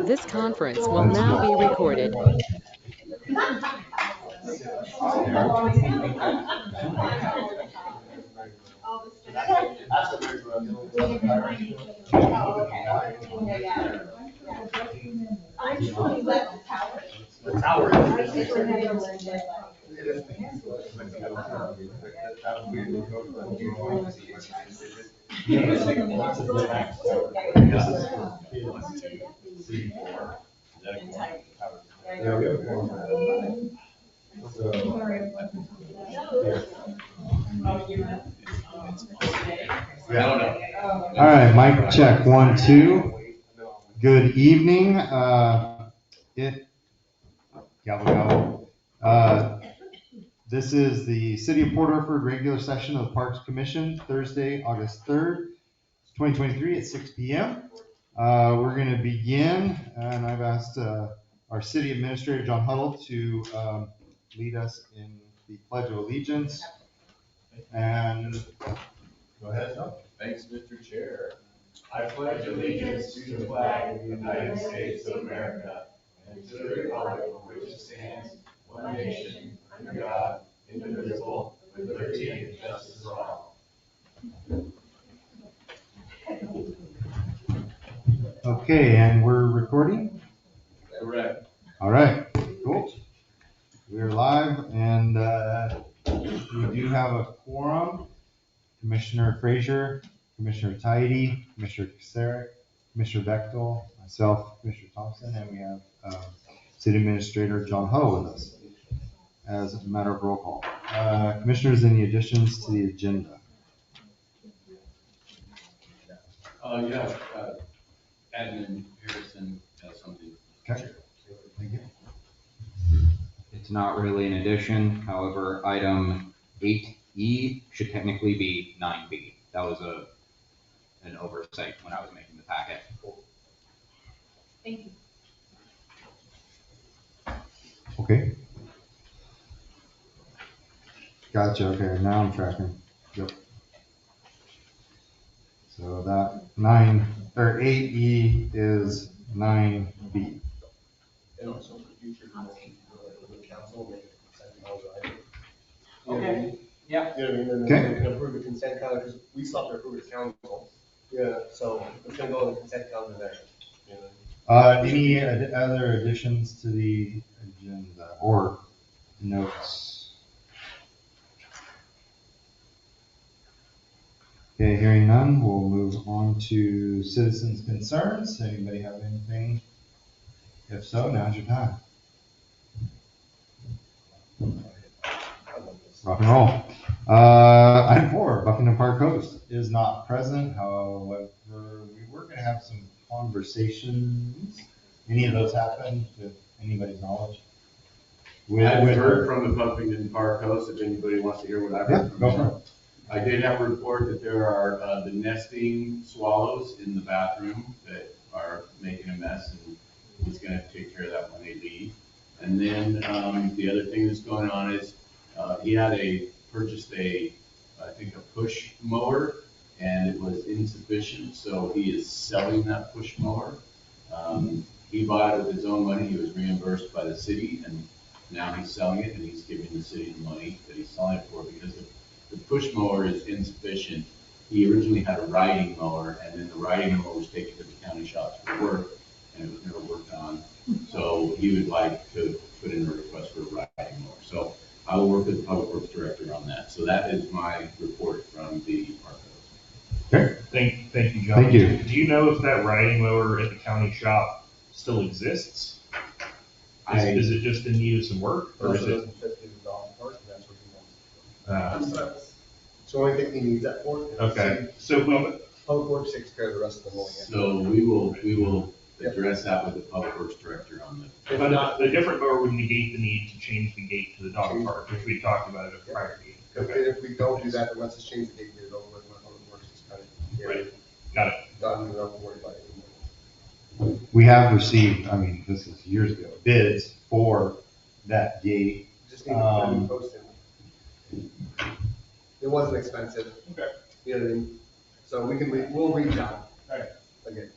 This conference will now be recorded. All right, mic check 1, 2. Good evening. Gavel. This is the City of Port Orford regular session of the Parks Commission, Thursday, August 3rd, 2023 at 6 p.m. We're going to begin, and I've asked our City Administrator, John Huddle, to lead us in the Pledge of Allegiance. And go ahead, John. Thanks, Mr. Chair. I pledge allegiance to the flag of the United States of America and to the republic for which it stands, one nation, under God, indivisible, with liberty and justice for all. Okay, and we're recording? Correct. All right, cool. We're live, and we do have a quorum. Commissioner Frazier, Commissioner Tidy, Commissioner Kasarek, Commissioner Bechtel, myself, Commissioner Thompson, and we have City Administrator John Huddle with us as a matter of roll call. Commissioners, any additions to the agenda? Admin Harrison has something. Okay. Thank you. It's not really an addition, however, item 8E should technically be 9B. That was an oversight when I was making the packet. Thank you. Okay. Gotcha, okay, now I'm tracking. Yep. So that 8E is 9B. And also for future motion, the council make a consent calendar item. Okay. Yeah. You know what I mean? And Okay. then we can approve the consent calendar, because we still have to approve the council. Yeah, so it's gonna go on the consent calendar there. You know? Any other additions to the agenda or notes? Okay, hearing none, we'll move on to citizens' concerns. Anybody have anything? If so, now's your time. Rock and roll. Item 4, Buckingham Park Coast is not present. However, we were going to have some conversations. Any of those happen to anybody's knowledge? I've heard from the Buckingham Park Coast, if anybody wants to hear what I've heard from go them. for it. I did have a report that there are the nesting swallows in the bathroom that are making a mess, and he's gonna take care of that when they leave. And then the other thing that's going on is he had purchased I think a push mower, and it was insufficient, so he is selling that push mower. He bought it with his own money. He was reimbursed by the city, and now he's selling it, and he's giving the city the money that he's selling it for, because the push mower is insufficient. He originally had a riding mower, and then the riding mower was taken to the county shops for work, and it was never worked on. So he would like to put in a request for a riding mower. So I will work with the Public Works Director on that. So that is my report from the Park Coast. Okay. Thank you, John. Thank you. Do you know if that riding mower at the county shop still exists? Is it just in need of some work, or is Also it? doesn't fit in the dog park, and that's what he wants. It's the only thing he needs that for. Okay, so Public Works takes care of the rest of the mowing. So we will address that with the Public Works Director on the. but the different mower would negate the need to change the gate to the dog park, which we talked about at a prior meeting. Okay, If we don't do that, then let's just change the date, get it over with, when Public Works is kind of. Right. Got it. Done, we don't have to worry about it anymore. We have received, I mean, this is years ago, bids for that gate. Just need to put a new post in. It wasn't expensive. Okay. You know what I mean? So we'll reach out. Right. Again.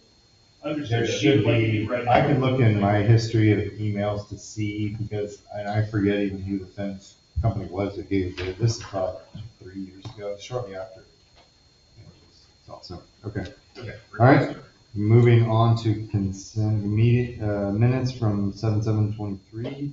Understood. There should Like, be, right. I can look in my history of emails to see, because I forget even who the fence company was that gave it. This is probably 3 years ago, shortly after. It's awesome, okay. Okay. All right, moving on to consent, immediate, minutes from 7/7/23.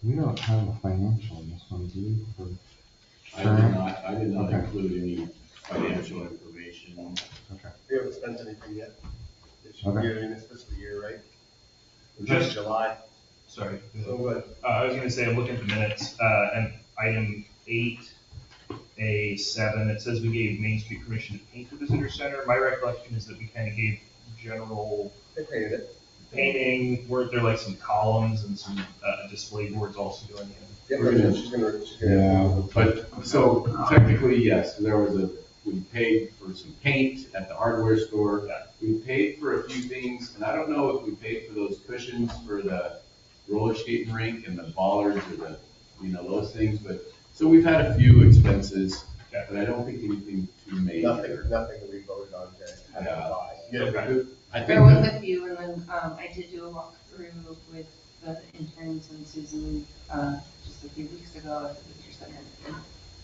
We don't have a financial in this one, do we? For current? I did not Okay. include any financial information. Okay. We haven't spent anything yet. This Okay. year, in this fiscal year, right? It's Just- just July, Sorry. so good. I was gonna say, I'm looking at the minutes, and item 8A7, it says we gave Main Street permission to paint the visitor center. My recollection is that we kind of gave general They painted it. painting, weren't there like some columns and some display boards also going in? Yeah, We're gonna- she's gonna. Yeah. But, so technically, yes, there was we paid for some paint at the hardware store. Yeah. We paid for a few things, and I don't know if we paid for those cushions for the roller skating rink and the bollards or the, those things, but, so we've had a few expenses, Okay. but I don't think anything too major. Nothing that we voted on to have to Yeah. buy. Okay. I think There was that- a few, and then, I did do a walkthrough with the interns and Susan, just a few weeks ago at the visitor center. And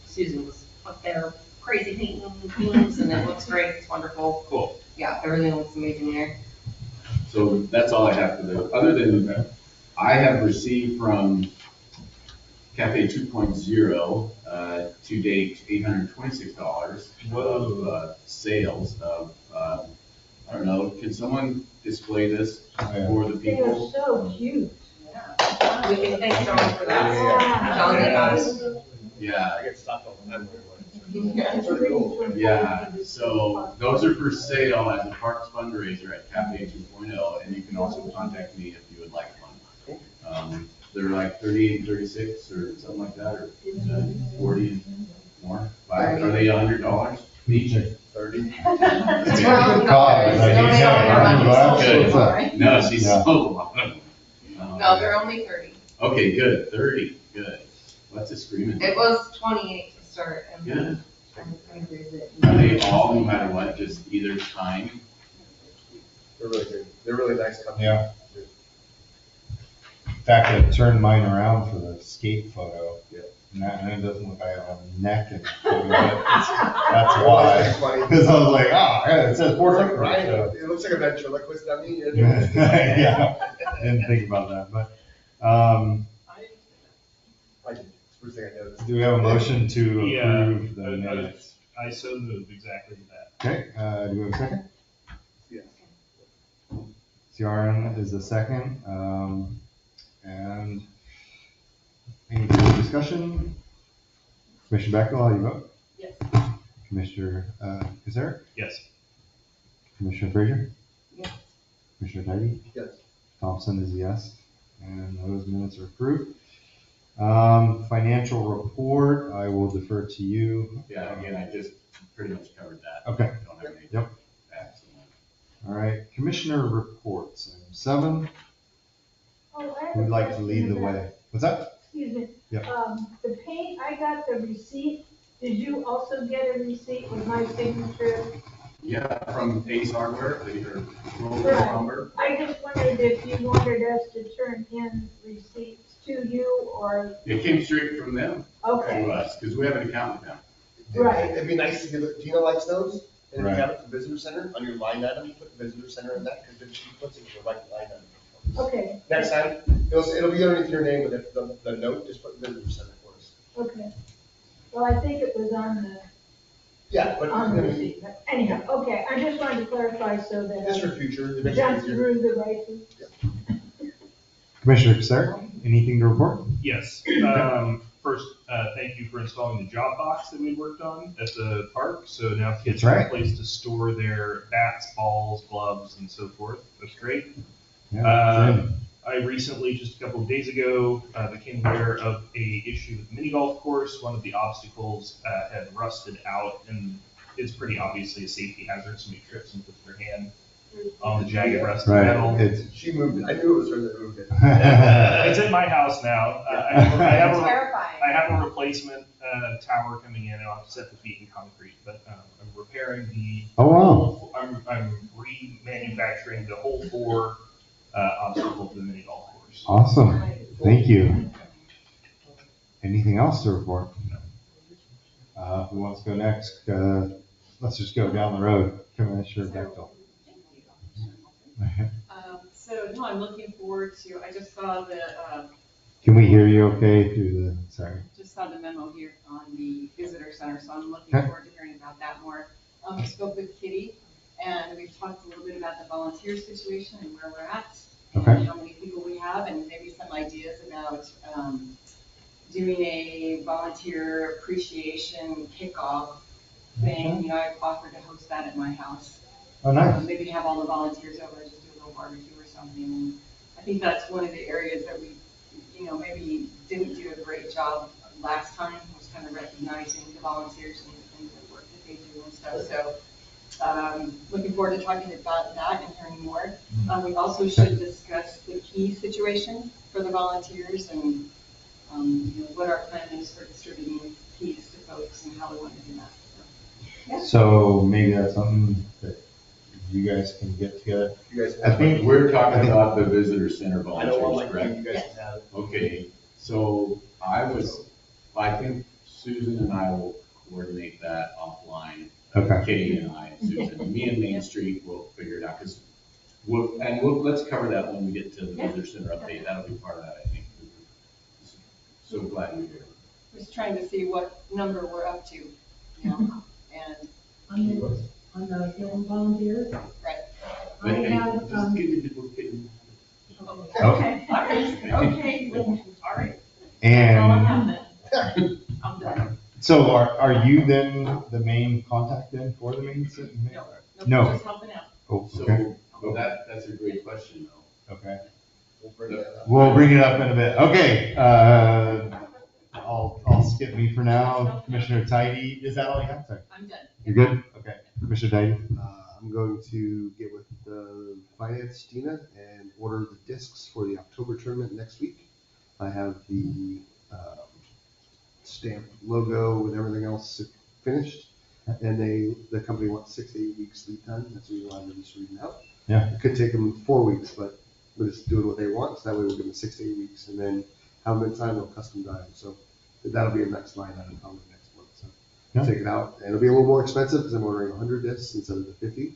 Susan was up there crazy painting things, and it looks great, it's wonderful. Cool. Yeah, everything looks amazing there. So that's all I have for the, other than, I have received from Cafe 2.0, to date, $826 of sales of, I don't know, can someone display this for the They are people? so cute. Yeah. We can thank Sean for that. Yeah. Sean did us. Yeah, I get stopped all the time. Yeah. It's really cool. yeah, so those are for sale as a parks fundraiser at Cafe 2.0, and you can also contact me if you would like one. They're like 38, 36 or something like that, or 40 and more. Are they $100 each? 30. It's Okay. wrong. God, Donate yeah, all your money. good. It's all right. No, she's Yeah. sold a lot of them. No, they're only 30. Okay, good, 30, good. That's a screaming. It was 28 to start, and Good. then I'm gonna raise it. Are they all, no matter what, just either kind? They're really good. They're really nice company. Yeah. In fact, I turned mine around for the skate photo. Yeah. And it doesn't look like I have a neck and, that's why. It's funny. Because I was like, yeah, it says Fort Lauderdale. Right, So- it looks like a ventriloquist dummy. Yeah, didn't think about that, but, I did. First thing I noticed. do we have a motion to Yeah, approve the minutes? I so moved exactly that. Okay, do we have a second? Yes. CRM is the second, and any further discussion? Commissioner Beckel, how do you vote? Yes. Commissioner, Kazarick? Yes. Commissioner Frazier? Yes. Commissioner Tidy? Yes. Thompson is a yes, and those minutes are approved. Financial report, I will defer to you. Yeah, again, I just pretty much covered that. Okay. Don't have any Yep. facts on that. All right, commissioner reports, item 7, Oh, I have who'd a like to question lead the about- way? What's that? Excuse me. Yeah. The paint, I got the receipt. Did you also get a receipt with my signature? Yeah, from Ace Hardware, or Roll Right. Lumber. I just wondered if you wanted us to turn in receipts to you or, It came straight from them to okay, us, because we have an account with them. Right. It'd be nice to give it, Gina likes those, and if Right. you have it for visitor center, on your line item, you put the visitor center in that, because then she puts it in the right line item. okay, Next time, it'll be underneath your name, but if the note, just put visitor center for us. okay. Well, I think it was Yeah, but, on I the mean, receipt, but anyhow, okay, I just wanted to clarify so just that for future, it I makes jump it easier. through the races. Commissioner Casar, anything to report? Yes, first, thank you for installing the job box that we worked on at the park, so now kids That's have right. a place to store their bats, balls, gloves, and so forth, that's great. Yeah, I recently, just a couple of days ago, became aware of a issue with the mini golf course. One of the obstacles had rusted out, and it's pretty obviously a safety hazard. Somebody trips and puts their hand on the jagged rusted Right. metal. It's She moved it, I knew it was her that moved it. It's in my house now. I Terrifying. have a replacement tower coming in, and I'll have to set the feet in concrete. But I'm repairing the. Oh, wow. I'm remanufacturing the whole 4 obstacle to the mini golf course. Awesome. Thank you. Anything else to report? Who wants to go next? Let's just go down the road. Commissioner Bechtel. So, no, I'm looking forward to, I just saw Can we hear you okay through the, sorry? just saw the memo here on the visitor center, so I'm looking Okay. forward to hearing about that more. I spoke with Kitty, and we've talked a little bit about the volunteer situation and where we're at. Okay. And how many people we have, and maybe some ideas about, doing a volunteer appreciation kickoff thing. You know, I've offered to host that at my house. Oh, nice. Maybe have all the volunteers over and just do a little barbecue or something. And I think that's one of the areas that we, maybe didn't do a great job last time, was kind of recognizing the volunteers and the work that they do and stuff. So, looking forward to talking about that and hearing more. We also should discuss the key situation for the volunteers and, what our plan is for distributing keys to folks and how we want to do that. So maybe that's something that you guys can get together. You guys. I think We're talking about the visitor center I don't want volunteers, my, correct? you guys can have it. Okay, so I think Susan and I will coordinate that offline. Okay. Kitty and I, Susan, me and Main Street will figure it out, because let's cover that when we get to the visitor center update, that'll be part of that, I think. So glad you're here. Just trying to see what number we're up to, and, On the film volunteers. right. I have, Just get it, we're getting. Okay. All right, all right. And That's all I have then. I'm done. so are you then the main contact then for the main? No. Just helping out. Oh, okay. So, that's a great question, though. Okay. We'll bring that up. We'll bring it up in a bit. Okay. I'll skip me for now. Commissioner Tidy, is that all you have? Sorry. I'm done. You're good? Okay. Commissioner Tidy? I'm going to get with the finance, Gina, and order the discs for the October tournament next week. I have the stamp logo and everything else finished, and the company wants 6 to 8 weeks lead time. That's the reason why I'm just reading out. Yeah. It could take them 4 weeks, but we're just doing what they want, so that way we'll give them 6 to 8 weeks, and then have them in time, they'll custom dye them. So that'll be a next line item probably next month. So Yeah. take it out, and it'll be a little more expensive because I'm ordering 100 discs instead of the 50.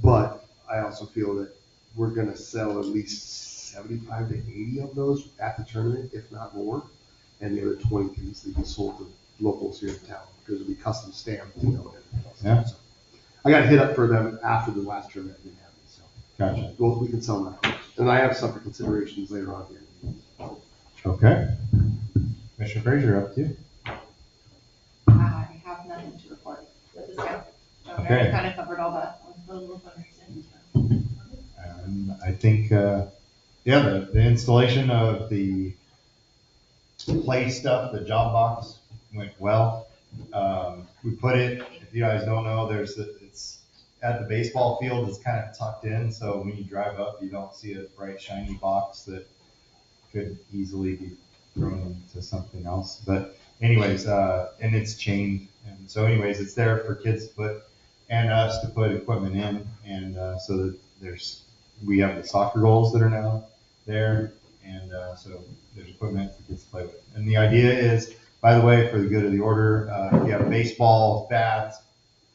But I also feel that we're gonna sell at least 75 to 80 of those at the tournament, if not more. And the other 20 can easily be sold to locals here in town because it'll be custom stamped, and everything else. Yeah. So I got a hit up for them after the last tournament didn't have it, so. Gotcha. Both we can sell them afterwards. And I have some for considerations later on here. Okay. Commissioner Frazier, up to you. I have nothing to report. Okay. Kind of covered all that with the little fundraising. I think, the installation of the play stuff, the job box went well. We put it, if you guys don't know, it's at the baseball field, it's kind of tucked in. So when you drive up, you don't see a bright shiny box that could easily be thrown into something else. But anyways, and it's chained. And so anyways, it's there for kids to put and us to put equipment in, and so that we have the soccer goals that are now there, and so there's equipment for kids to play with. And the idea is, by the way, for the good of the order, if you have baseball, bats,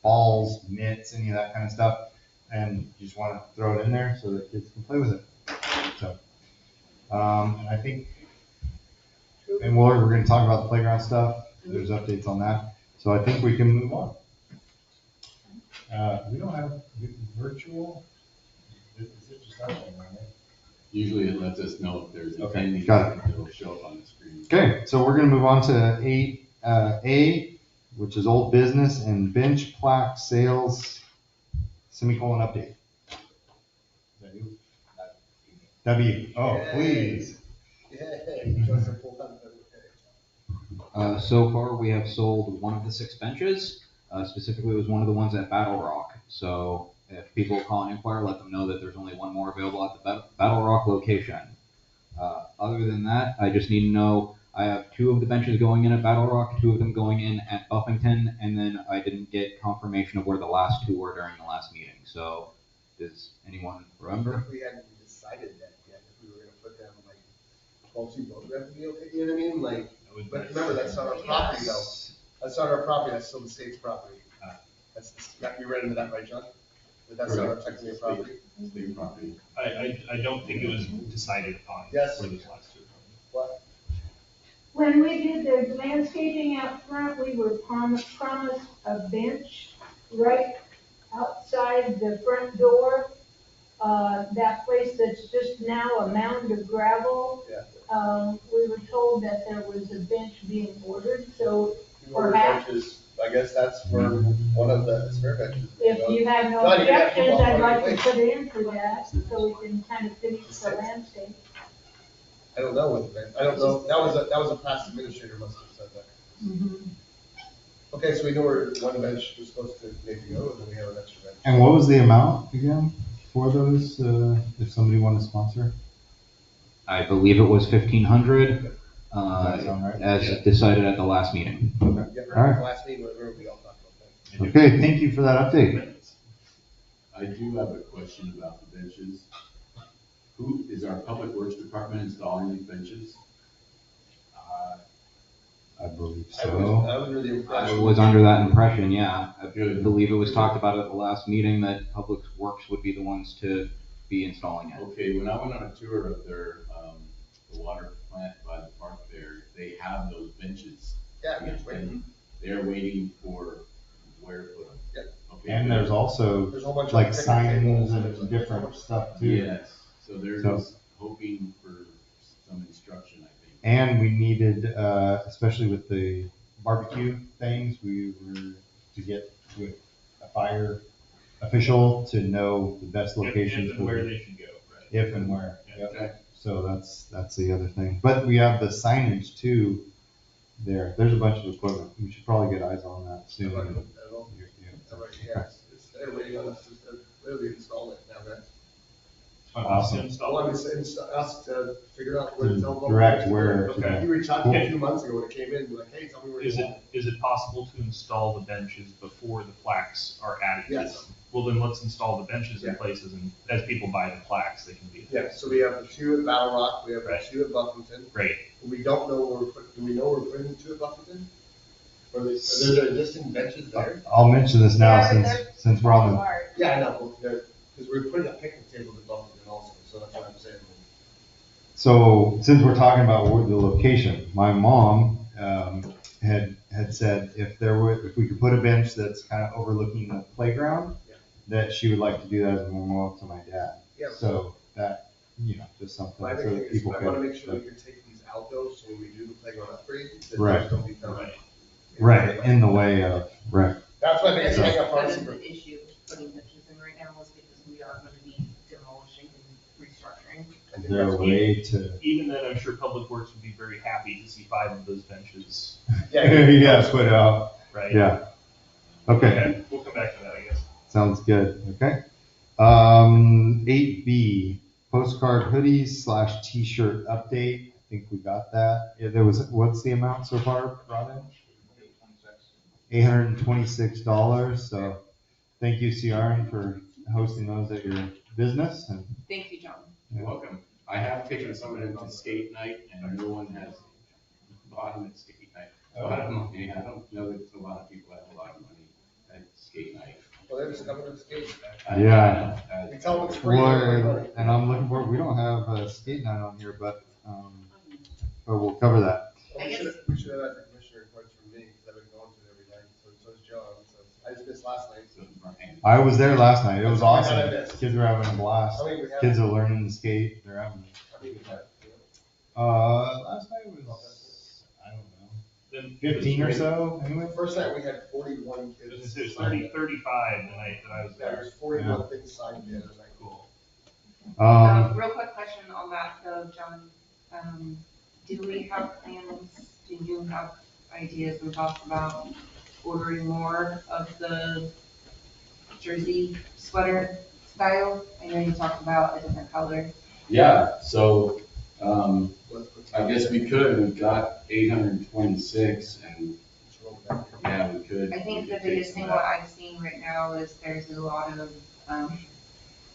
balls, mitts, any of that kind of stuff, and you just want to throw it in there so that kids can play with it. So, and I think, and we're going to talk about the playground stuff. There's updates on that. So I think we can move on. We don't have virtual. Is it just that one, right? Usually it lets us know if there's Okay, attendees. got it. It'll show up on the screen. Okay, so we're going to move on to 8A, which is old business and bench plaque sales, semicolon update. Is that you? W. Oh, Yay. please. Yeah, just a full time, okay. So far, we have sold one of the 6 benches. Specifically, it was one of the ones at Battle Rock. So if people call and inquire, let them know that there's only one more available at the Battle Rock location. Other than that, I just need to know, I have 2 of the benches going in at Battle Rock, 2 of them going in at Buffington, and then I didn't get confirmation of where the last 2 were during the last meeting. So does anyone remember? If we hadn't decided that yet, if we were gonna put them like 12 boat ramp deal, you know what I mean? Like, but remember, that's not our property though. That's not our property, that's still the state's property. That's, you read into that, right, John? But that's not our technically property. State property. I don't think it was decided upon Yes. for those last 2. What? When we did the landscaping out front, we were promised a bench right outside the front door. That place that's just now a mound of gravel. Yeah. We were told that there was a bench being ordered, so You order perhaps, benches, I guess that's where one of the spare benches. if you have no John, you got objections, people I'd all like over to the put it in for that, so we can kind of finish the landscape. I don't know what the bench, I don't know, that was a past administrator must have said that. Okay, so we know where one bench was supposed to maybe go, and then we have an extra bench. And what was the amount again for those, if somebody wanted to sponsor? I believe it was 1,500, Does that sound right? as decided at the last meeting. Yeah, All right. last meeting, whatever we all talked about that. Okay, thank you for that update. I do have a question about the benches. Who is our public works department installing these benches? I believe I so. was under the I impression. was under that impression, yeah. I Good. believe it was talked about at the last meeting that Public Works would be the ones to be installing it. Okay, when I went on a tour of their, the water plant by the park there, they have those benches. Yeah, I'm just waiting. And they're waiting for where to put them. Yeah. Okay, And good. there's also There's a whole bunch of like picnic signs tables and different stuff too. Yes, so they're So- just hoping for some instruction, I think. And we needed, especially with the barbecue things, we were to get with a fire official to know the best locations If and for where the- they should go, right? if and where. Yeah. Yep. So that's the other thing. But we have the signage too there. There's a bunch of equipment. We should probably get eyes on that soon. Everybody looked at it all. Yeah, they're waiting on us to literally install it now, guys. Awesome. Install Well, it. it's us to figure out where to tell them. Direct where. Okay. You reached out to me Cool. a few months ago when it came in, you're like, hey, tell me where Is you it, want. is it possible to install the benches before the plaques are added to them? Yes. Well, then let's install the benches in Yeah. places, and as people buy the plaques, they can be. Yeah, so we have the 2 at Battle Rock, we have the Right. 2 at Buffington. Great. We don't know where do we know where we're putting the 2 at Buffington? Are there existing benches there? I'll mention this now Yeah, since they're since we're on the. Apart. Yeah, I know, because we're putting up picnic tables at Buffington also, so that's what I'm saying. So since we're talking about where the location, my mom had said if we could put a bench that's kind of overlooking the playground, Yeah. that she would like to do that as a memorial to my dad. Yeah. So that, just something My so big thing that is, people I wanna could. make sure we can take these out though, so when we do the playground upgrade, that Right. those don't become. Right. Right, in the way of, right. That's my biggest hang up on That's it. the issue putting benches in right now is because we are gonna be demolishing and restructuring. Is there a way to? Even then, I'm sure Public Works would be very happy to see 5 of those benches, Yeah, put it out. right? Yeah. Okay. We'll come back to that, I guess. Sounds good, okay. 8B, postcard hoodies / t-shirt update. I think we got that. Yeah, what's the amount so far brought in? $826, so thank you, CR, for hosting those at your business, and Thank you, John. You're welcome. I have taken some of them to skate night, and no one has bought them at skate night. A lot of money, I don't know that a lot of people have a lot of money at skate night. Well, they're just coming to skate. Yeah. We tell them it's free. Well, and I'm looking for, we don't have a skate night on here, but we'll cover that. Well, we should have had the commissioner reports from me, because I've been going to it every night, so is John, so I just missed last night, so. I was there last night. It was That's awesome. what I missed. Kids were having a blast. I mean, we have. Kids are learning to skate. They're having. I mean, Last night was, I don't know, Then 15 or so. Anyway. First night, we had 41 It kids. was signed up. 35 the night that I was Yeah, there. there's 41 things signed in, and like, Cool. Real quick question on that though, John. Do we have plans, do you have ideas and thoughts about ordering more of the jersey sweater style? I know you talked about a different color. Yeah, so, I guess we could, we've got 826, and, yeah, we could. I think we the could take biggest some thing of what that I've seen right now is there's a lot of,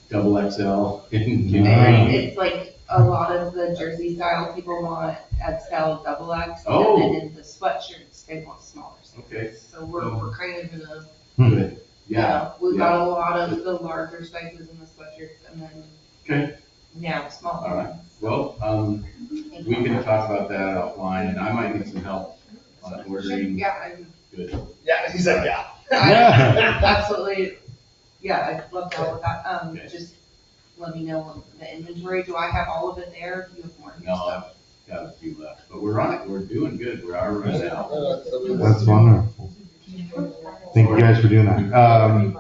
Double XL in Yeah. it's like a lot of the jersey style people want XL, double X. Oh. And then in the sweatshirts, they want smaller sizes. Okay. So we're kind of in a, Good, yeah, we got a lot of the larger sizes in the sweatshirts and then okay, now smaller all right. ones. Well, we can talk about that offline, and I might need some help on ordering. Yeah, I'm, Good. yeah, he's like, yeah. Yeah. absolutely, yeah, I'd love to help with that. Okay. Just let me know the inventory. Do I have all of it there? Do you have more? No, I've got a few left, but we're on it, we're doing good, we're all running out. That's wonderful. Thank you guys for doing that.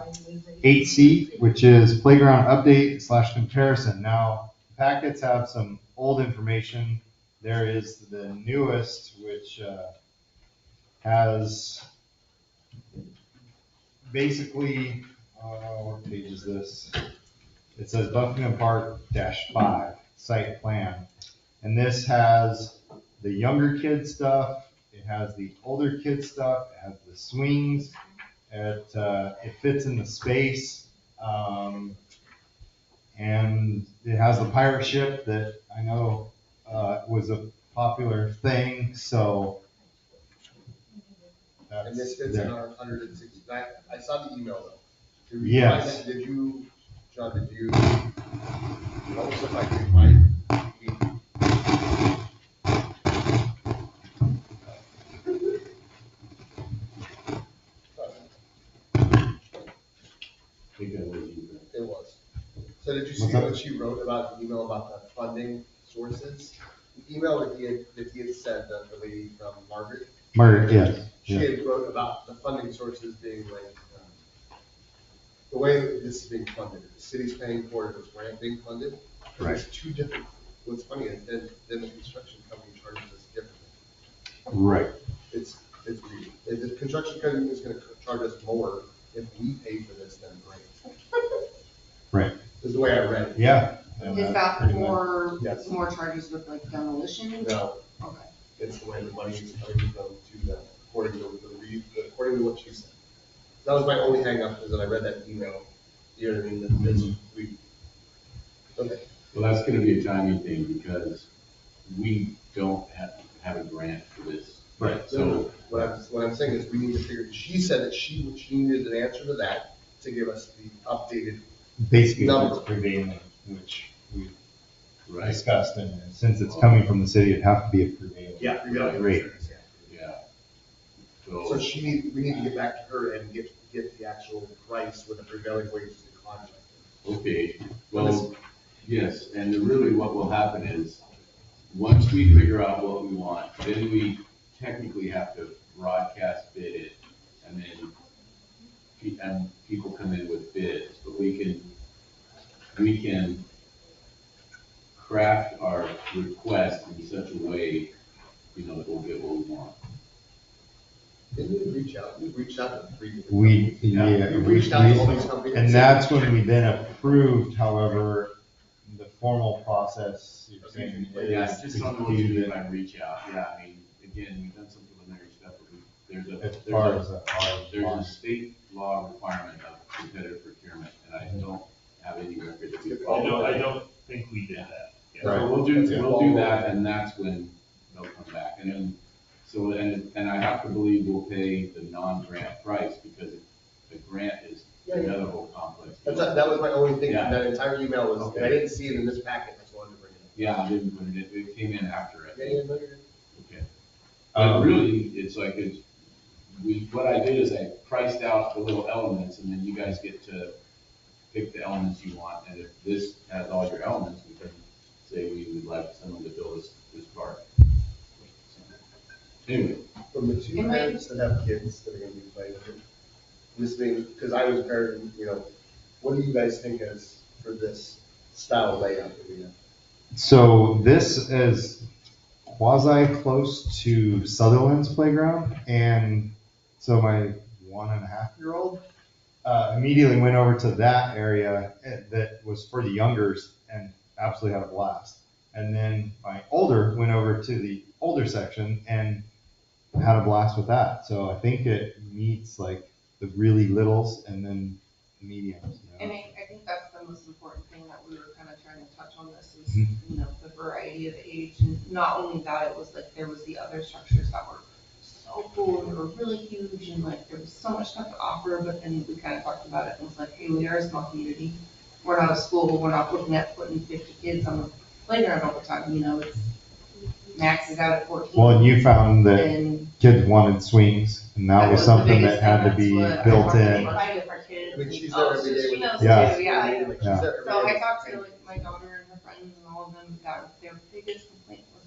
8C, which is playground update / comparison. Now, packets have some old information. There is the newest, which has basically, what page is this? It says Buckingham Park -5 site plan. And this has the younger kid stuff. It has the older kid stuff. It has the swings. It fits in the space. And it has the pirate ship that I know was a popular thing. So And this that's fits in there. our 160, I saw the email though. Did we Yes. find that? Did you, John, what was if I could find? I think that was you. It was. So did you see What's that? what she wrote about the email about the funding sources? The email that he had sent, the lady from Margaret, Margaret, yes. she Yeah. had wrote about the funding sources being like, the way that this is being funded, the city's paying for it, it's grant being funded. Right. There's two different, what's funny is then the construction company charges us differently. Right. It's weird. If the construction company is gonna charge us more if we pay for this, then great. Right. Is the way I read it. Yeah. Is that Pretty much. for Yes. more charges with like demolition? No, Okay. it's the way the money is coming from to them, according to what she said. That was my only hang up, is that I read that email, you know what I mean, that this, okay. Well, that's gonna be a timing thing, because we don't have a grant for this. Right. So, What I'm saying is we need to figure, she said that she needed an answer to that to give us the updated, Basically, Number. it's prevailing, which we right, discussed, and since it's coming from the city, it'd have to be a prevailing. we got to Great. yeah. So we need to get back to her and get the actual price with the prevailing wages and contract. Okay, well, yes, and really what will happen is, once we figure out what we want, then we technically have to broadcast bid it, and then people come in with bids, but we can craft our request in such a way, that we'll get what we want. Didn't we reach out? We reached out to 3 different We, companies. yeah, We reached out to all these companies. and that's when we then approved, however, the formal process, you're saying Yeah, I is just to don't know what you do mean that by reach out, yeah, I mean, again, we've done some preliminary stuff, but as far as the. there's a state law requirement of competitive procurement, and I don't have any record that we I followed. don't think we did that. Yeah. So we'll do that, and that's when they'll come back, and then, so, and I have to believe we'll pay the non-grant price, because the grant is another whole complex. That was my only thing, Yeah. that entire email was, Okay. and I didn't see it in this packet, that's why I wanted to bring it up. Yeah, I didn't put it in, it came in after it. Yeah, no, you're- Okay. But really, it's like, what I did is I priced out the little elements, and then you guys get to pick the elements you want, and if this has all your elements, we can say we would like someone to build this park. So, anyway, From the two Am I- parents that have kids that are gonna be playing with it, listening, because I was a parent, you know, what do you guys think as for this style layout that we have? So this is quasi close to Sutherland's playground, and so my 1.5-year-old immediately went over to that area that was for the youngers and absolutely had a blast. And then my older went over to the older section and had a blast with that. So I think it meets like the really littles and then mediums. And I think that's the most important thing that we were kind of trying to touch on this is, Mhm. you know, the variety of age. And not only that, it was like, there was the other structures that were so cool and they were really huge and like, there was so much stuff to offer, but then we kind of talked about it and was like, hey, we are a small community. We're not a school, we're not looking at putting 50 kids on the playground all the time, you know, it's max is out at 14. Well, and you found that And kids wanted swings, and that was the something biggest that had to thing, be that's what I built talked to in. a bunch of different kids. I mean, she's Oh, there every so day. she with knows the- Yeah. too, yeah. Like, she's Yeah. there every So day. I talked to like my daughter and her friends and all of them, that their biggest complaint was,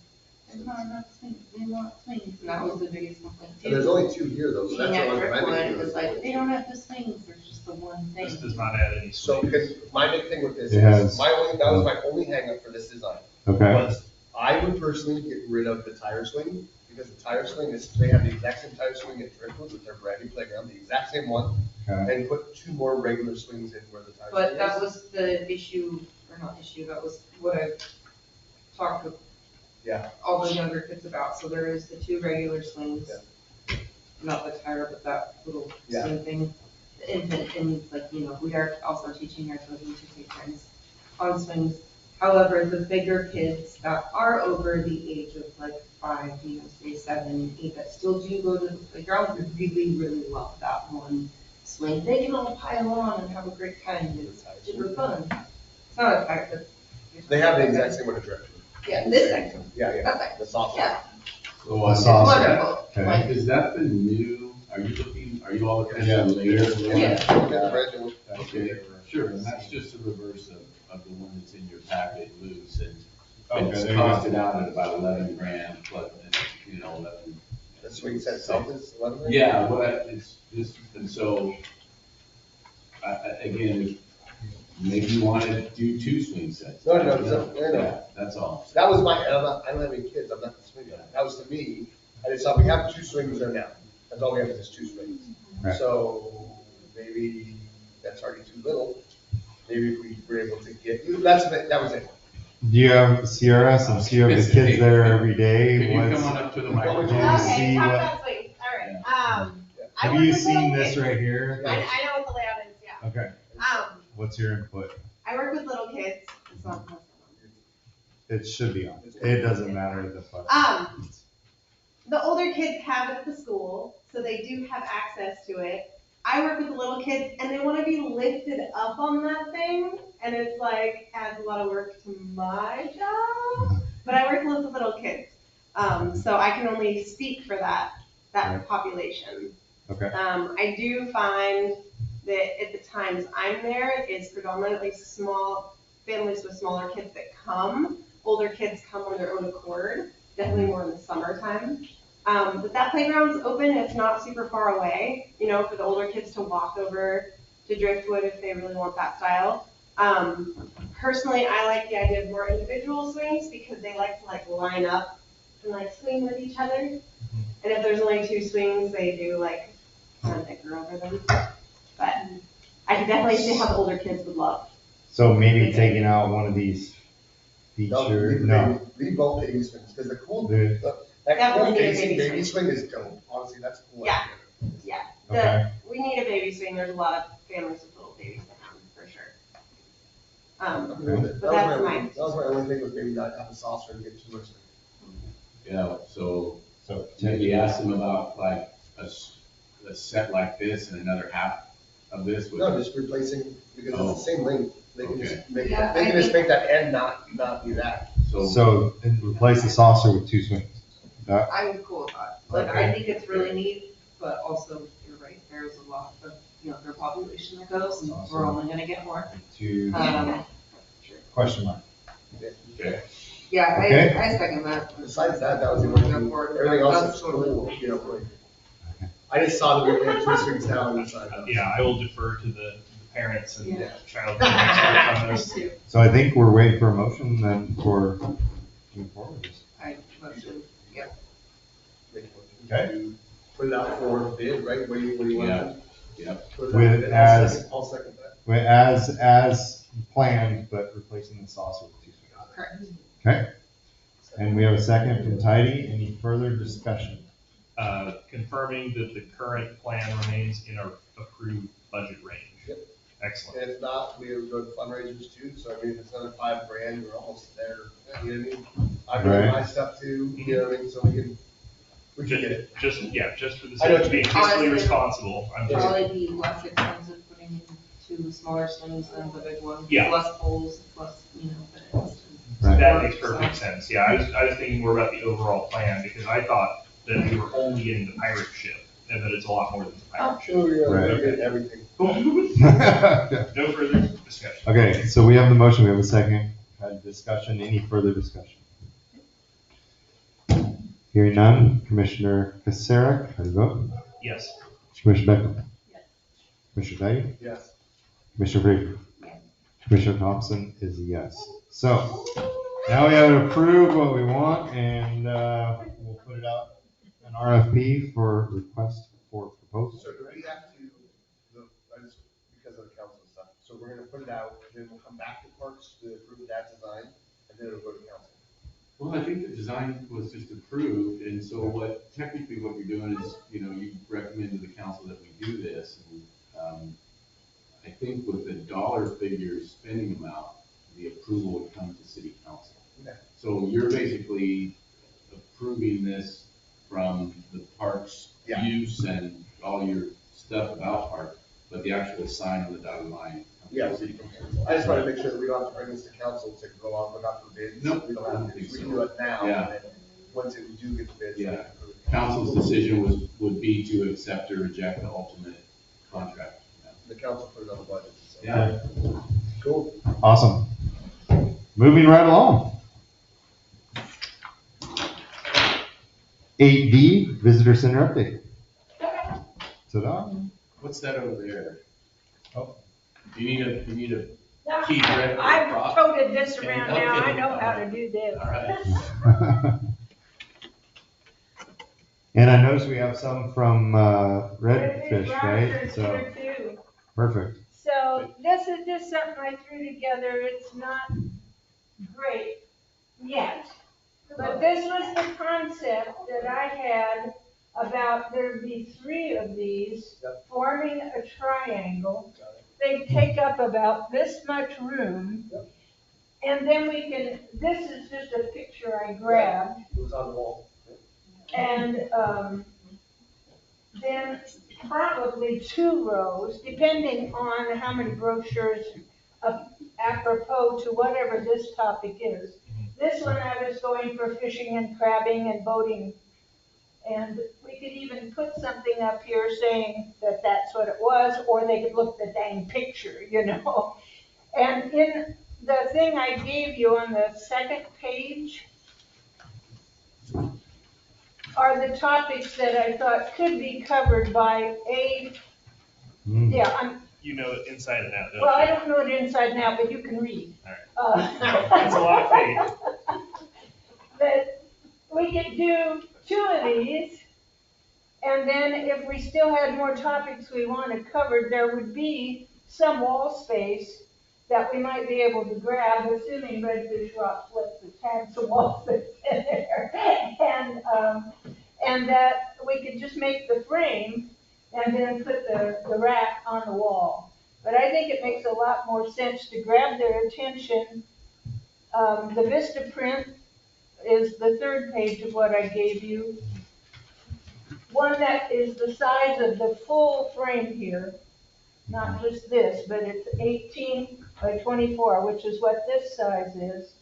there's not enough swings, we want swings, and that was the biggest complaint And there's too. only 2 here though, so Being that's at the one Driftwood, I'm it was like, they don't have the swings, there's just the one thing. This does not add any So, swings. because my big thing with this It has- is, that was my only hangup for this design. Okay. Was I would personally get rid of the tire swing, because the tire swing is, they have the exact same tire swing at Driftwood with their brand new playground, the exact same one, Okay. and put 2 more regular swings in where the tire swing But is. that was the issue, or not issue, that was what I talked with Yeah. all the younger kids about, so there is the 2 regular swings. Not the tire, but that little Yeah. swing thing, the infant, and like, you know, we are also teaching our children to take turns on swings. However, the bigger kids that are over the age of like 5, you know, say 7, 8, that still do go to the playground, really, really love that one swing. They can all pile on and have a great time, it's super fun. It's not a tire, but. They have the exact same one at Driftwood. Yeah, this section, Yeah, yeah, that section, the soft one. yeah, so I it's saw wonderful. Okay. Like, is that the new, are you all looking Yeah. at the latest? one? Yeah. Yeah, brand new. Okay, sure, and that's just the reverse of the one that's in your packet loose, and Okay, it's there you go. costed out at about 11 grand, plus, you know, 11. The swing set itself is 11 grand? Yeah, it's just, and so, again, if maybe you want to do 2 swing sets. No, no. Yeah, that's all. That was my, and I don't have any kids, I'm not the swing guy. That was to me, I just thought we have 2 swings there now. That's all we have is just 2 swings. Right. So maybe that's already too little. Maybe if we were able to get, that was it. Do you have Sierra, since you have the kids there every day? Can you what's- come on up to the Can microphone? you Okay, see talk what- about swings, all right. I Have work you with seen little this kids. right here? I know what the layout is, yeah. Okay, what's your input? I work with little kids, it's not. It should be on. It doesn't matter the fuck. The older kids have it at the school, so they do have access to it. I work with the little kids and they wanna be lifted up on that thing, and it's like, adds a lot of work to my job, but I work with the little kids. So I can only speak for that Right. population. Okay. I do find that at the times I'm there, it's predominantly small families with smaller kids that come. Older kids come on their own accord, definitely more in the summertime. But that playground's open, it's not super far away, you know, for the older kids to walk over to Driftwood if they really want that style. Personally, I like the idea of more individual swings because they like to like line up and like swing with each other. And if there's only 2 swings, they do like kind of bicker over them. But I can definitely see how the older kids would love. So maybe taking out one of these feature, no. Leave both baby swings, because the cool, The- that cool Definitely need a facing baby baby swing is dope. Honestly, that's cool. Yeah. Yeah, Okay. we need a baby swing, there's a lot of families with little I'm good with it. But that's mine. That was my only thing, was maybe not have a saucer and get too much. Yeah, so So maybe ask them about like a set like this and another half of this with. No, just replacing, because it's the same length. They can Okay. just make, Yeah, they can I just make that end not be that. So replace the saucer with 2 swings. I would cool with that. Like, I Okay. think it's really neat, but also, you're right, there's a lot of, their population that goes, and we're only gonna get more. 2 Um, question mark. Okay. yeah, Okay. I second that. Besides that, that was the only Go thing, for it. everything else That's is totally cool, like. I just saw that we had 2 swings now on the side. Yeah, I will defer to the parents and Yeah. child parents on this. Too. So I think we're waiting for a motion then for moving forward. I motion, yeah. Okay. Put it out for bid, right, what do you want? Yeah. Yep. Put it out for With bid. as- I'll second that. Well, as planned, but replacing the saucer with 2 swings. Correct. Okay. And we have a second from Tidy. Any further discussion? Confirming that the current plan remains in our approved budget range. Yep. Excellent. And if not, we would go to fundraisers too, so I mean, if it's another $5,000, we're almost there, you know what I mean? I bring Right. my stuff too, you know what I mean, so we can get it. Just for the I know sake of being fiscally Honestly, responsible. I'm just, Probably be less expensive putting in 2 smaller swings than the big one. Yeah. Less poles, less, but it's. Right. that makes perfect sense. Yeah, I was thinking more about the overall plan because I thought that we were only getting the pirate ship and that it's a lot more than the pirate ship. Oh, yeah, Right. we did everything. Cool. Okay. No further discussion. Okay, so we have the motion, we have a second. Had discussion, any further discussion? Hearing none, Commissioner Kasarek, how do you vote? Yes. Commissioner Beckman? Yes. Commissioner Tidy? Yes. Commissioner Frazier? Yes. Commissioner Thompson is a yes. So, now we have to approve what we want and, we'll put it out an RFP for request for proposal. So do we have to, because of the council stuff, so we're gonna put it out, then we'll come back to Parks to approve that design, and then it'll go to council. Well, I think the design was just approved, and so technically what you're doing is, you recommend to the council that we do this. And I think with the dollar figure spending amount, the approval would come to city council. Okay. So you're basically approving this from the parks Yeah. use and all your stuff about parks, but the actual sign on the dotted line. comes to Yeah, city council. I just wanna make sure that we don't have to bring this to council to go out, look out for bids. Nope. We don't have to, we can do it now, Yeah. and then, once we do get the bids. we Yeah. can approve it. Council's decision would be to accept or reject the ultimate contract. The council put it on the budget, so. Yeah. Cool. Awesome. Moving right along. 8D, Visitor Center update. Ta-da. What's that over there? Oh. You need a Yeah, key grip or a I've prop? toted this around now, I Okay. know how to do this. All right. And I noticed we have some from Redfish, right? Roger's So, here too. perfect. So this is just something I threw together, it's not great yet. But this was the concept that I had about there'd be 3 of these Yep. forming a triangle. Got it. They take up about this much room. Yep. And then we can, this is just a picture I grabbed. It was on the wall. And then probably 2 rows, depending on how many brochures apropos to whatever this topic is. This one I was going for fishing and crabbing and boating. And we could even put something up here saying that that's what it was, or they could look at the dang picture, And in the thing I gave you on the second page are the topics that I thought could be covered by Mm. You know it inside and out, don't well, I you? don't know it inside now, but you can read. All That's a lot of faith. That we could do 2 of these, and then if we still had more topics we wanted covered, there would be some wall space that we might be able to grab, assuming Redfish Rock lets us have some wall space in there. And that we could just make the frame and then put the rack on the wall. But I think it makes a lot more sense to grab their attention. The Vista print is the third page of what I gave you. One that is the size of the full frame here, not just this, but it's 18 by 24, which is what this size is.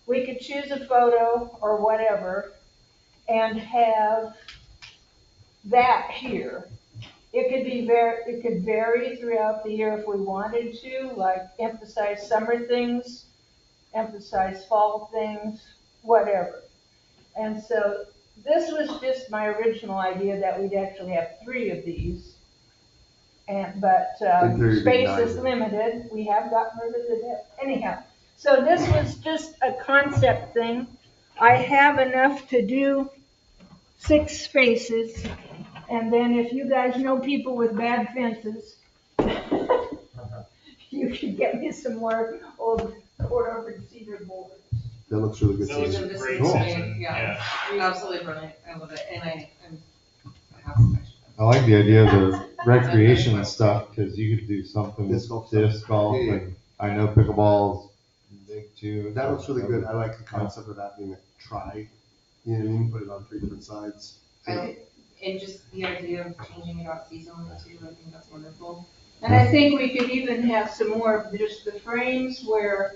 We could choose a photo or whatever and have that here. It could vary throughout the year if we wanted to, like emphasize summer things, emphasize fall things, whatever. And so this was just my original idea that we'd actually have 3 of these. But In theory, space it'd be is 9. limited. We have gotten rid of it anyhow. So this was just a concept thing. I have enough to do 6 spaces. And then if you guys know people with bad fences, you can get me some more old quarter cedar boards. That looks really good. That looks Susan. This great, is Susan. Yeah, Yeah. absolutely brilliant. I love it. And I have some extra. I like the idea of the recreation and stuff, because you could do something with Disc golf. disc golf, Yeah. and I know pickleball's big too. That looks really good. I like the concept of that being a try. You know what I mean? Put it on 3 different sides. And just the idea of changing it out seasonally too, I think that's wonderful. And I think we could even have some more of just the frames where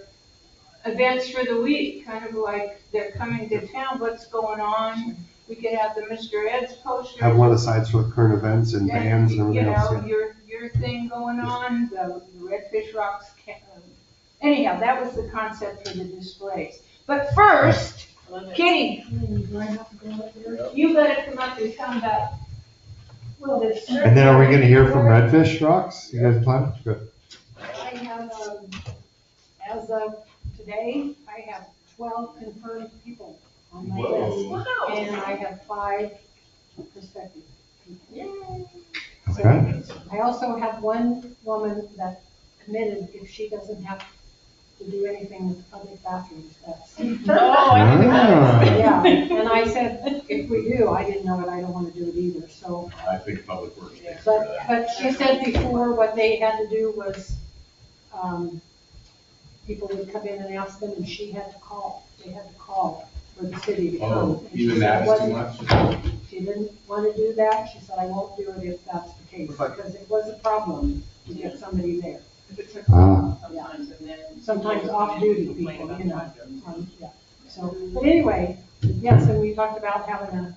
events for the week, kind of like they're coming to town, what's going on. We could have the Mr. Ed's posters. Have one of the sides for current events and bands and everything else. You know, your thing going on, the Redfish Rocks. Anyhow, that was the concept for the displays. But first, Kitty, you gotta come up and tell me about, well, this. And then are we gonna hear from Redfish Rocks? You guys plan? Good. I have, as of today, I have 12 confirmed people on my Whoa. list. And I have 5 prospective people. So Okay. I also have one woman that committed if she doesn't have to do anything with public bathrooms. That's, Ah. yeah, and I said, if we do, I didn't know it, I don't want to do it either, so. I think Public Works takes care of But, that. but she said before, what they had to do was, people would come in and ask them, and she had to call. They had to call for the city to come. Oh, And she even said it that's too wasn't- much? She didn't want to do that. She said, I won't do it if that's the case, because it was a problem to get somebody there. If it took Ah. sometimes and then. Sometimes off-duty people, you know. Yeah. So, but anyway, yes, and we talked about having a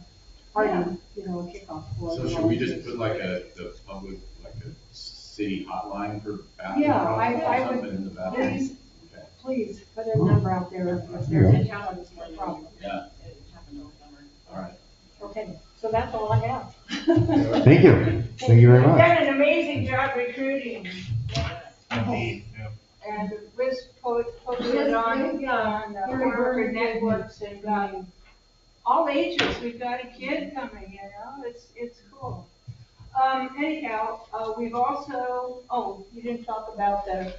party, you know, a kickoff for. So should we just put like the public, like a city hotline for bathroom Yeah, problems I or would- something in the bathroom? Please, Okay. please, put a number out there if there's a challenge or a problem. Yeah, It happened all summer. all right. Okay, so that's all I have. Thank you. Thank you very You've much. done an amazing job recruiting. Indeed, yeah. And Liz posted on worker networks and got all ages. We've got a kid coming, you know, it's cool. Anyhow, we've also, you didn't talk about the,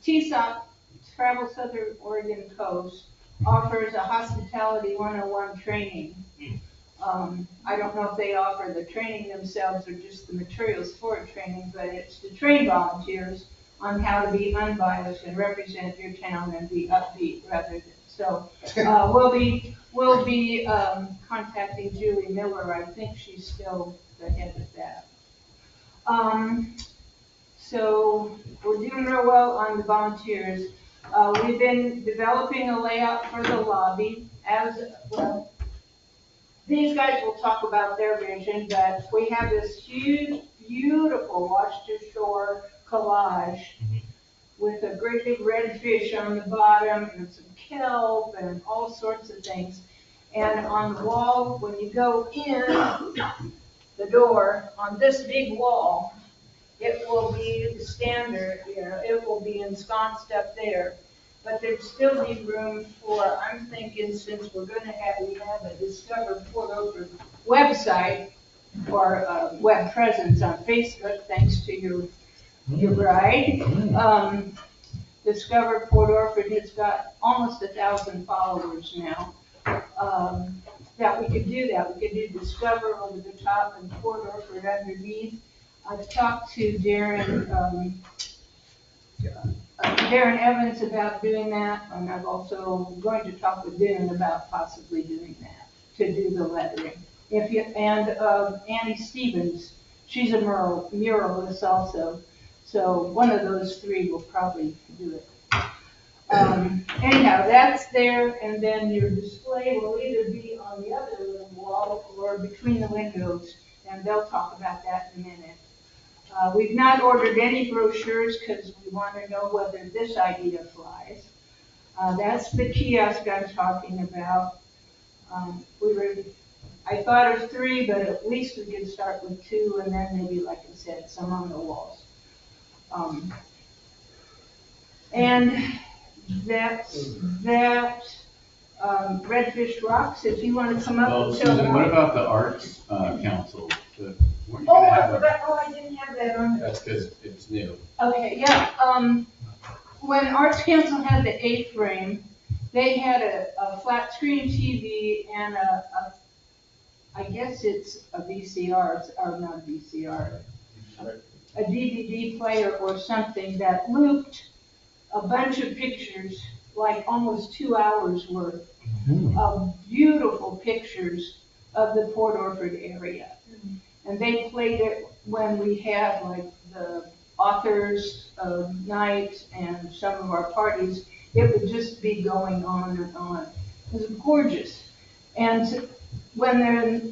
TSOP, Travel Southern Oregon Coast, offers a hospitality 101 training. I don't know if they offer the training themselves or just the materials for training, but it's to train volunteers on how to be unbiased and represent your town and be upbeat rather than, so, we'll be contacting Julie Miller. I think she's still the head of that. So we're doing real well on the volunteers. We've been developing a layout for the lobby as well. These guys will talk about their vision, but we have this huge, beautiful Washington Shore collage with a great big red fish on the bottom and some kelp and all sorts of things. And on the wall, when you go in the door, on this big wall, it will be the standard, you know, it will be ensconced up there. But there'd still be room for, I'm thinking, since we have a Discover Port Oakland website or web presence on Facebook, thanks to your bride. Discover Port Orford has got almost 1,000 followers now. That we could do that. We could do Discover over the top and Port Orford underneath. I've talked to Darren Evans about doing that, and I'm also going to talk with Darren about possibly doing that, to do the lettering. Annie Stevens, she's a muralist also, so one of those three will probably do it. Anyhow, that's there, and then your display will either be on the other little wall or between the windows, and they'll talk about that in a minute. We've not ordered any brochures because we want to know whether this idea flies. That's the kiosk I'm talking about. I thought of 3, but at least we could start with 2, and then maybe, like I said, some on the walls. And that's that. Redfish Rocks, if you want to come up Well, and show Susan, them. what about the Arts Council? Weren't you Oh, gonna I have a- forgot, oh, I didn't have that on. That's because it's new. Okay, yeah, when Arts Council had the A-frame, they had a flat screen TV and I guess it's a VCR, or not a VCR, a DVD player or something that looped a bunch of pictures, like almost 2 hours worth of beautiful pictures of the Port Orford area. And they played it when we had like the authors night and some of our parties. It would just be going on and on. It was gorgeous. And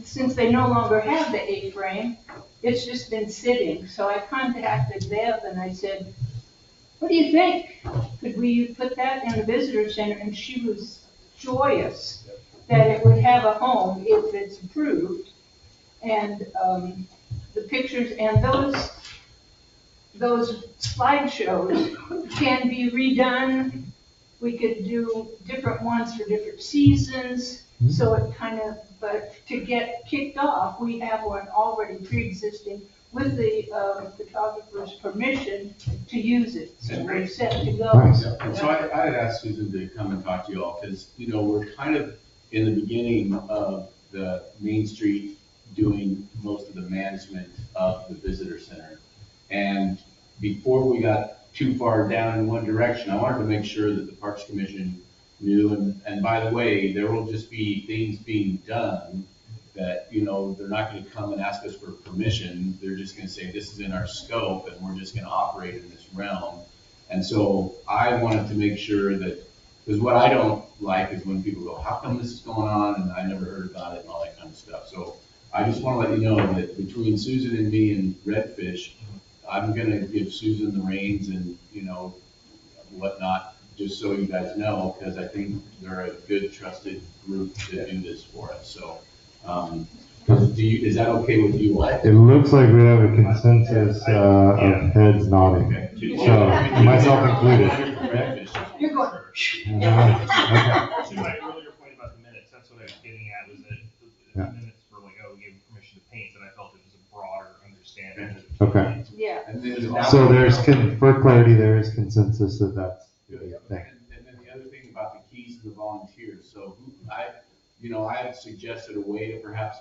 since they no longer have the A-frame, it's just been sitting. So I contacted Bev and I said, what do you think? Could we put that in the visitor center? And she was joyous that it would have a home if it's approved. And the pictures and those slideshows can be redone. We could do different ones for different seasons. So it but to get kicked off, we have one already pre-existing with the photographer's permission to use it. So we're set to go. Nice. And so I had asked Susan to come and talk to you all, because, we're kind of in the beginning of the Main Street doing most of the management of the visitor center. And before we got too far down in one direction, I wanted to make sure that the Parks Commission knew, and by the way, there will just be things being done that, they're not gonna come and ask us for permission, they're just gonna say, this is in our scope, and we're just gonna operate in this realm. And so I wanted to make sure that, because what I don't like is when people go, how come this is going on, and I never heard about it, and all that kind of stuff. So I just wanna let you know that between Susan and me and Redfish, I'm gonna give Susan the reins and, whatnot, just so you guys know, because I think they're a good, trusted group to do this for us, so. Is that okay with you all? It looks like we have a consensus of heads nodding, Okay. so myself included. You're going. Okay. To my earlier point about the minutes, that's what I was getting at, was that the minutes were like, oh, we gave permission to paint, and I felt it was a broader understanding. Okay. Yeah. And then So for clarity, there is consensus that that's the thing. And then the other thing about the keys to the volunteers, so I had suggested a way to perhaps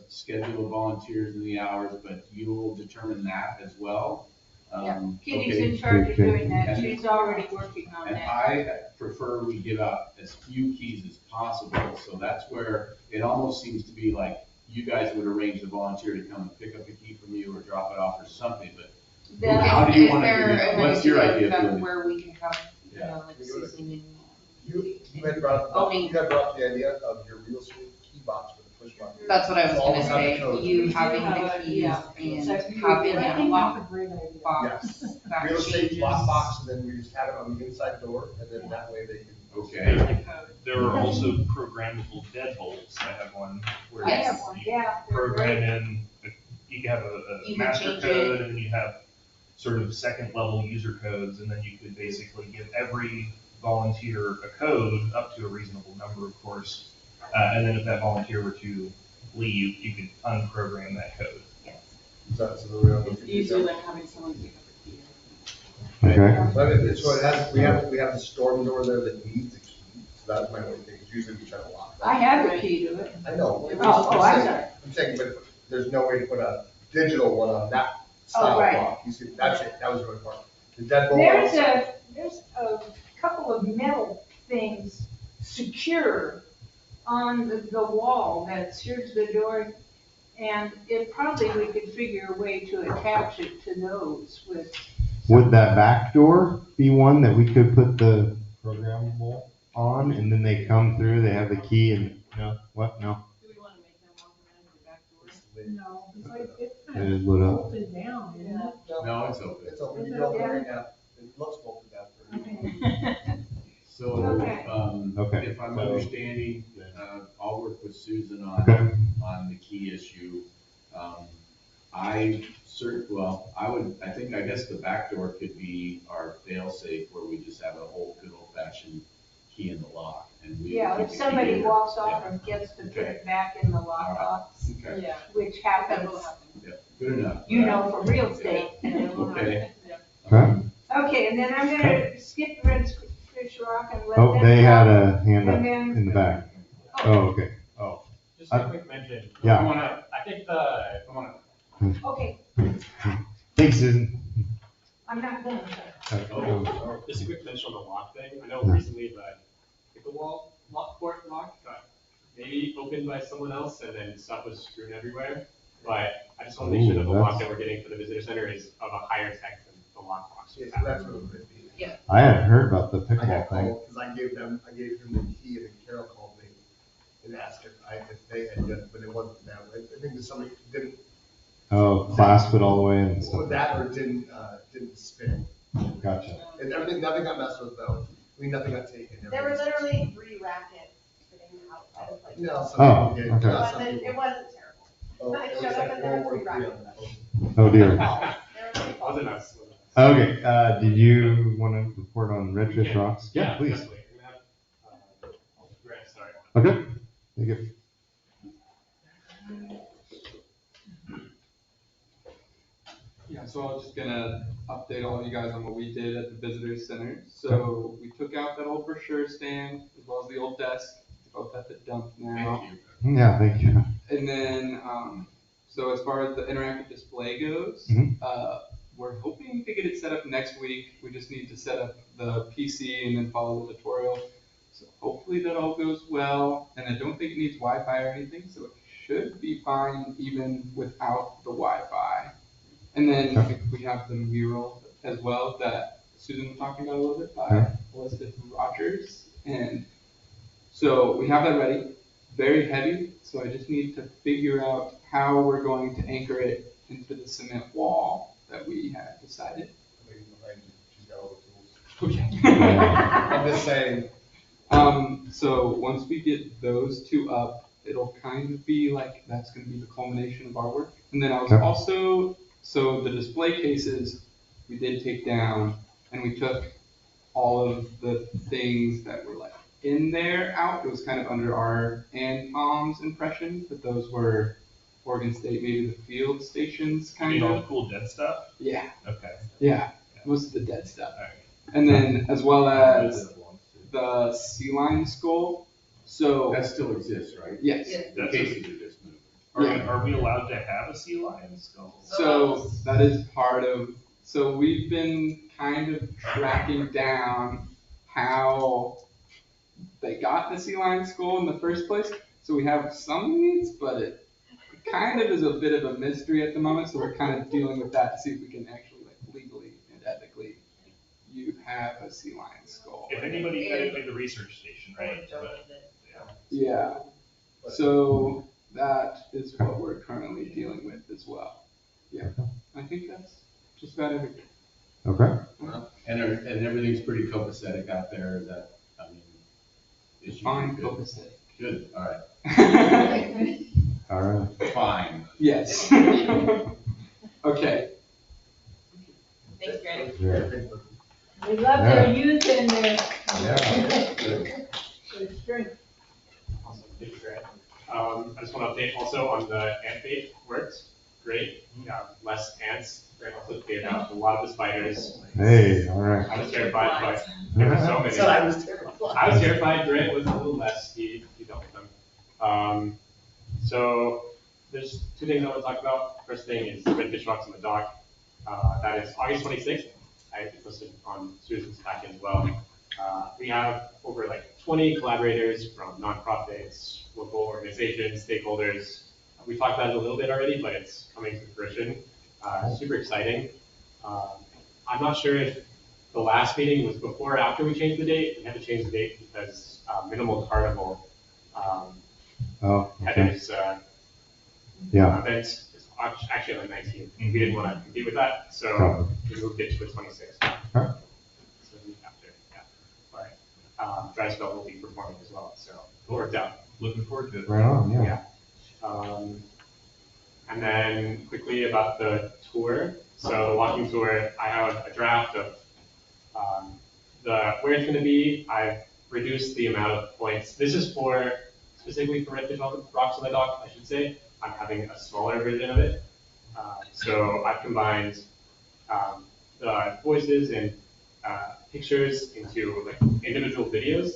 schedule the volunteers in the hours, but you will determine that as well. Yeah, Kitty's Okay. in charge of doing that, And- she's already working on And that. I prefer we give out as few keys as possible, so that's where it almost seems to be like you guys would arrange the volunteer to come and pick up a key from you or drop it off or something, but how do you want to do it? What's your idea of doing it? Where we can have, Yeah. like Susan and. You had brought up the idea of your real estate key box with a push button. That's what I was So all gonna of us have say, the codes. you We do having have the a- keys yeah. and So having I a think lock that's a great idea. box that Real estate changes. lock box, and then we just have it on the inside door, and then that way they can. Okay. There are also programmable deadbolts. I have one where I have you one, yeah. they're program great. in, you can have a You can master change code, and then you have sort of second level user codes, and then you could basically give every volunteer a code up to a reasonable number, of course. And then if that volunteer were to leave, you could unprogram that code. Yes. So the real. It's easier than having someone pick up a key. Okay. But we have the storm door there that needs a key, so that's my only thing, usually we try to lock that. I have a key to it. I know. Oh, I'm sorry. I'm saying, but there's no way to put a digital one on that style right. block. You see, that's it, that was really important. The deadbolt. There's a couple of metal things secure on the wall that sears the door. And it probably, we could figure a way to attach it to those with. Would that back door be one that we could put the programmable on and then they come through, they have the key and, no, what, no? Do we want to make them walk around the back doors? No, it's like, it's It kind is of lit up. bolted down, isn't it? No, it's open. It's open, you go over there now, it looks bolted down. So, Okay. Okay. if I'm So- understanding, I'll work with Susan Okay. on the key issue. I guess the back door could be our fail safe where we just have a whole good old fashioned key in the lock and we. Yeah, keep if the key somebody in there. walks off Yeah. and gets to put Okay. it back in the lockbox, Okay, Yeah, which that happens, will happen. yeah, good enough. you know, from real estate. Okay. Okay. Okay, and then I'm gonna skip Red Fish Rock and let them. Oh, they had talk, a hand up And then, in the back. Oh, okay. Oh, Just a quick mention. Yeah. I think okay, thanks, Susan. I'm not going to. just a quick mention on the lock thing. I know Yeah. recently the pickleball court lock got maybe opened by someone else and then stuff was strewn everywhere. But I just want to make sure that the Ooh, lock that's- that we're getting for the visitor center is of a higher tech than the lock box. Yeah, so that's what it would be. I hadn't heard about the I got pickleball thing. called, because I gave him the key, and then Carol called me and asked if they had done, but it wasn't them. I think that somebody didn't, Oh, clasp it all the way in and or stuff. that, or didn't spin. Gotcha. And everything, nothing got messed with though, I mean, nothing got taken. There were literally 3 rackets sitting outside of like. No, some Oh, people okay. did. It Some wasn't, people- it wasn't terrible. Oh, I it was showed up like and there were World War 3 III rackets. on that. Oh dear. There were 3 falls. Wasn't us. Okay, did you want to report on Redfish Yeah. Rocks? Yeah, please. Definitely. I'm gonna have, Grant start. Okay. Thank you. Yeah, so I was just gonna update all of you guys on what we did at the visitor center. So we took out that old brochure stand as well as the old desk, both at the dump now. Thank you. Yeah, thank you. And then, so as far as the interactive display goes, Mhm. we're hoping to get it set up next week. We just need to set up the PC and then follow the tutorial. So hopefully that all goes well. And I don't think it needs Wi-Fi or anything, so it should be fine even without the Wi-Fi. And then we have the mural as well that Susan was talking about a little bit by Elizabeth Rogers. And so we have that ready, very heavy. So I just need to figure out how we're going to anchor it into the cement wall that we had decided. Lady behind you, she's got all the tools. Okay. I'm just saying. So once we get those two up, it'll kind of be like, that's gonna be the culmination of our work. And then I was Okay. also, so the display cases, we did take down, and we took all of the things that were like in there out. It was kind of under our and Tom's impression, but those were Oregon State, maybe the field stations I kind mean, all of. the cool dead stuff? Yeah, Okay. yeah, most of the dead stuff. All right. And then as well as the sea lion skull. So That still exists, right? yes. Yes. The cases are just moving. Are we allowed to have a sea lion skull? So that is part of, so we've been kind of tracking down how they got the sea lion skull in the first place. So we have some leads, but it kind of is a bit of a mystery at the moment. So we're kind of dealing with that to see if we can actually like legally and ethically you have a sea lion skull. If anybody had it at the research station, right? But, yeah. Yeah. So that is what we're currently dealing with as well. Yeah. I think that's just about everything. Okay. And everything's pretty copacetic out there, is that, I mean, issues are Fine, good? copacetic. Good, all right, All right. fine. Yes. Okay. Thanks, Grant. Yeah. We love their youth and their, Yeah. their strength. Awesome, thank you, Grant. I just want to update also on the ant bait works. Great. Less ants. Grant also cleared out a lot of the spiders. Hey, all right. I was terrified, but there were so many. So I was terrified. I was terrified. Grant was a little less. He dealt with them. So there's two things I want to talk about. First thing is red fish rocks on the dock. That is August 26th. I posted on Susan's packet as well. We have over like 20 collaborators from nonprofits, local organizations, stakeholders. We talked about it a little bit already, but it's coming to fruition. Super exciting. I'm not sure if the last meeting was before or after we changed the date. We had to change the date because Minimal Carnival had its event is actually on the 19th. We didn't want to compete with that, so we moved it to the 26th. Huh. So the week after, yeah. But Dry Spell will be performing as well, so it worked out. Looking forward to it. Right on, yeah. Yeah. And then quickly about the tour. So the walking tour, I have a draft of where it's going to be. I've reduced the amount of points. This is for specifically for Redfish Rocks on the Dock, I should say. I'm having a smaller version of it. So I've combined the voices and pictures into like individual videos.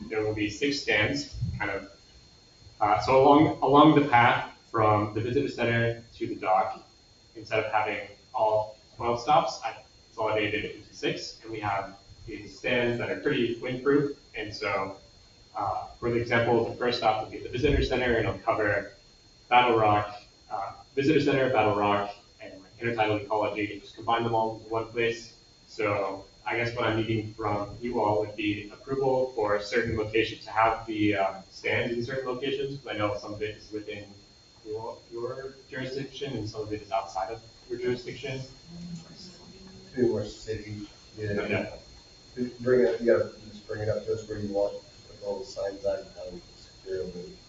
There will be 6 stands, kind of. So along the path from the visitor center to the dock, instead of having all 12 stops, I consolidated it into 6, and we have these stands that are pretty windproof. And so, for the example, the first stop will be the visitor center, and it'll cover Battle Rock, visitor center, Battle Rock, and like intertidal ecology, and just combine them all into one place. So I guess what I'm needing from you all would be approval for certain locations to have the stands in certain locations, because I know some of it is within your jurisdiction and some of it is outside of your jurisdiction. To be more city, Yeah. Bring it, you gotta just bring it up to us where you want, with all the signs on, how we can secure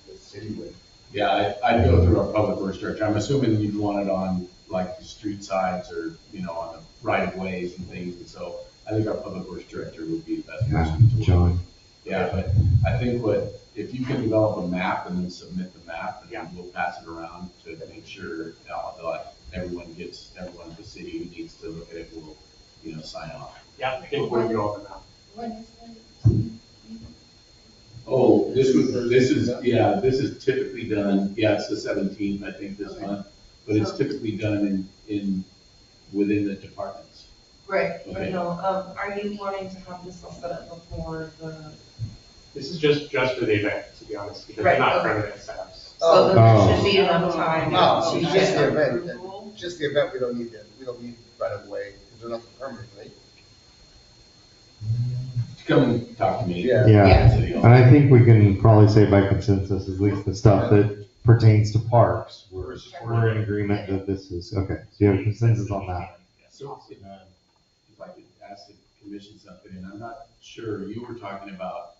the city with. Yeah, I'd go through our public works director. I'm assuming you'd want it on like the street sides or, on the right of ways and things. And so I think our public works director would be the best person to work John. with. Yeah, but I think if you can develop a map and then submit the map, and then we'll pass it around to make sure, like everyone in the city who needs to look at it will, sign off. Yeah, I think we'll go over now. When is the? Oh, this is typically done, it's the 17th, I think, this month, but it's typically done within the departments. Right, Okay. no, are you wanting to have this all set up before the? This is just for the event, to be honest, because Right, they're not okay. permanent setups. So there should be enough time. Oh, to so get just the event, approval? just the event, we don't need right of way, because they're not permanent, right? Come and talk to me. Yeah. Yeah, City Hall. and I think we can probably say by consensus, at least the stuff that pertains to parks, we're in agreement that this is, okay, so you have consensus on that. So, if I could ask the commission something, and I'm not sure, you were talking about,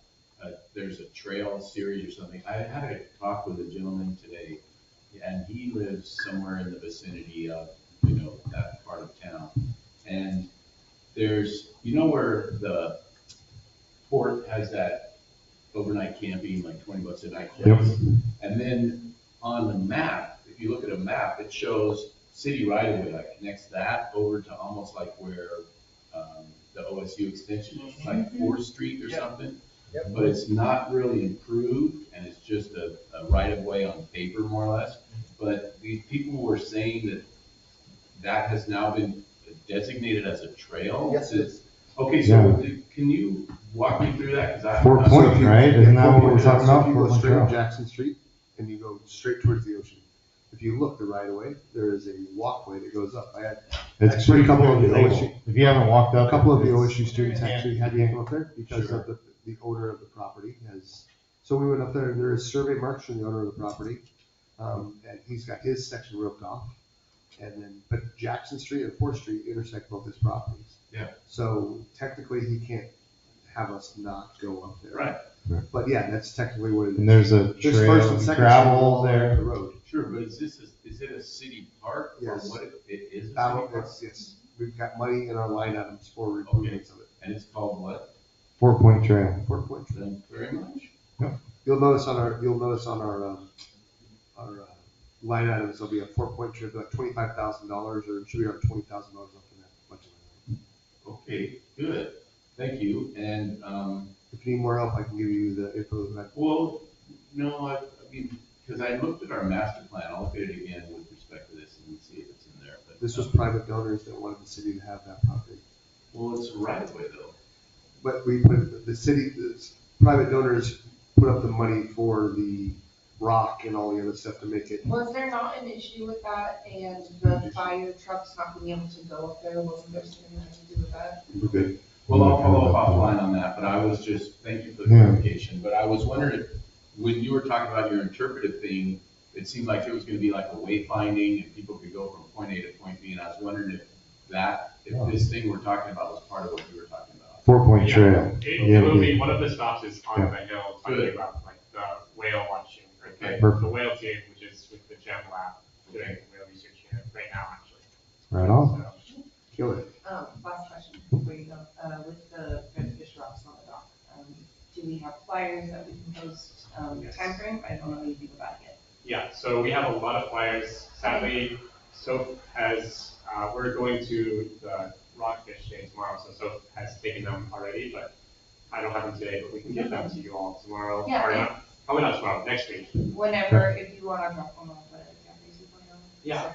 there's a trail series or something. I had a talk with a gentleman today, and he lives somewhere in the vicinity of, that part of town. And there's, where the port has that overnight camping, like $20 a night place. And then on the map, if you look at a map, it shows city right of way, like connects that over to almost like where the OSU extension is. It's like 4th Street or something. Yep. But it's not really improved, and it's just a right of way on paper, more or less. But these people were saying that has now been designated as a trail. Yes, it is. Okay, so can you walk me through that? 4 Point, right? Isn't that what we're talking about? So if you go 4 Point straight Trail. up Jackson Street and you go straight towards the ocean, if you look the right away, there is a walkway that goes up. It's pretty couple of the illegal. OSU, If you haven't walked up. a couple of the it's- OSU students actually had to go up there because Sure. of the owner of the property so we went up there and there is survey marks from the owner of the property. And he's got his section roped off. But Jackson Street and 4th Street intersect both his properties. Yeah. So technically he can't have us not go up there. Right. But yeah, that's technically what it is. And there's a There's trail, first and second gravel street all the way up there. the road. Sure, but is it a city park? Or Yes. what it is? A Battle, city park? yes, we've got money in our line items for improvements of it. And it's called what? 4 Point Trail. 4 Point Trail. Thank you very much. You'll notice on our line items, there'll be a 4 Point Trail, like $25,000, or it should be around $20,000 up in that budget. Okay, good. Thank you. And, If you need more help, I can give you the info. well, no, I mean, because I looked at our master plan, I'll look at it again with respect to this and see if it's in there, but. This was private donors that wanted the city to have that property. Well, it's right away though. But we put, the city, private donors put up the money for the rock and all the other stuff to make it. Was there not an issue with that and the fire trucks not being able to go up there? Wasn't there something that had to do with that? We're good. Well, I'll follow up offline on that, but I was just, thank you for the Yeah. clarification, but I was wondering, if when you were talking about your interpretive thing, it seemed like it was gonna be like a wayfinding and people could go from point A to point B, and I was wondering if this thing we're talking about was part of what you were talking about. 4-point trail. It will be, one of the stops is on Yeah. the hill, talking about like the whale watching, right? Okay. The whale team, which is with the gem lab, doing whale research here right now, actually. Right on. So, Kill it. Last question before you go, with the redfish rocks on the dock, do we have flyers that we can post, Yes. timeframe? I don't know anything about it yet. Yeah, so we have a lot of flyers. Sadly, Soap has, we're going to the Rockfish Day tomorrow, so Soap has taken them already, but I don't have them today, but we can get them to you all tomorrow. Yeah, Or yeah. not, probably not tomorrow, next week. Whenever, if you wanna drop one off, basically, Yeah.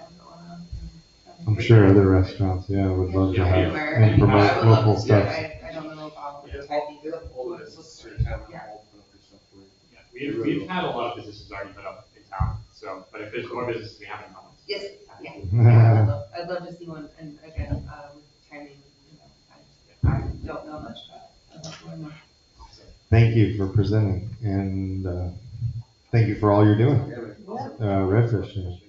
I'm sure other restaurants, yeah, would love to have and promote local stuff. I don't know about the Get typing. up all of this, certain time, Yeah. I'll put up this stuff for you. Yeah, we've had a lot of businesses already put up in town, so, but if there's more businesses we haven't done. Yes, yeah, yeah, I'd love to see one, and again, with timing, I don't know much about it. I'd love to learn more. Thank you for presenting and thank you for all you're doing. Redfish.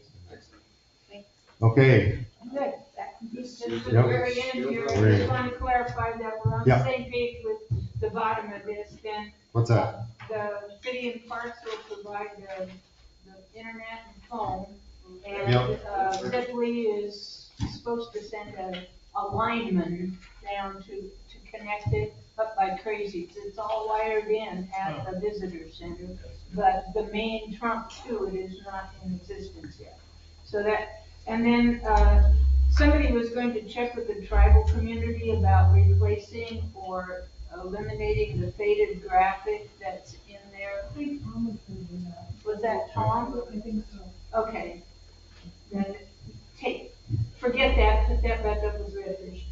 Okay, Good, that completes just the Yep. very end here. I Great. just want to clarify that we're on Yeah. the same page with the bottom of this, then. what's that? The city and parks will provide the internet and phone. Yep. And, Ripley is supposed to send a lineman down to connect it up by crazy. It's all wired in at the visitor center, but the main trunk to it is not in existence yet. So that, and then, somebody was going to check with the tribal community about replacing or eliminating the faded graphic that's in there. I think Tom was gonna do that. Was that Tom? I think so. Okay. Then forget that, put that back up as redfish.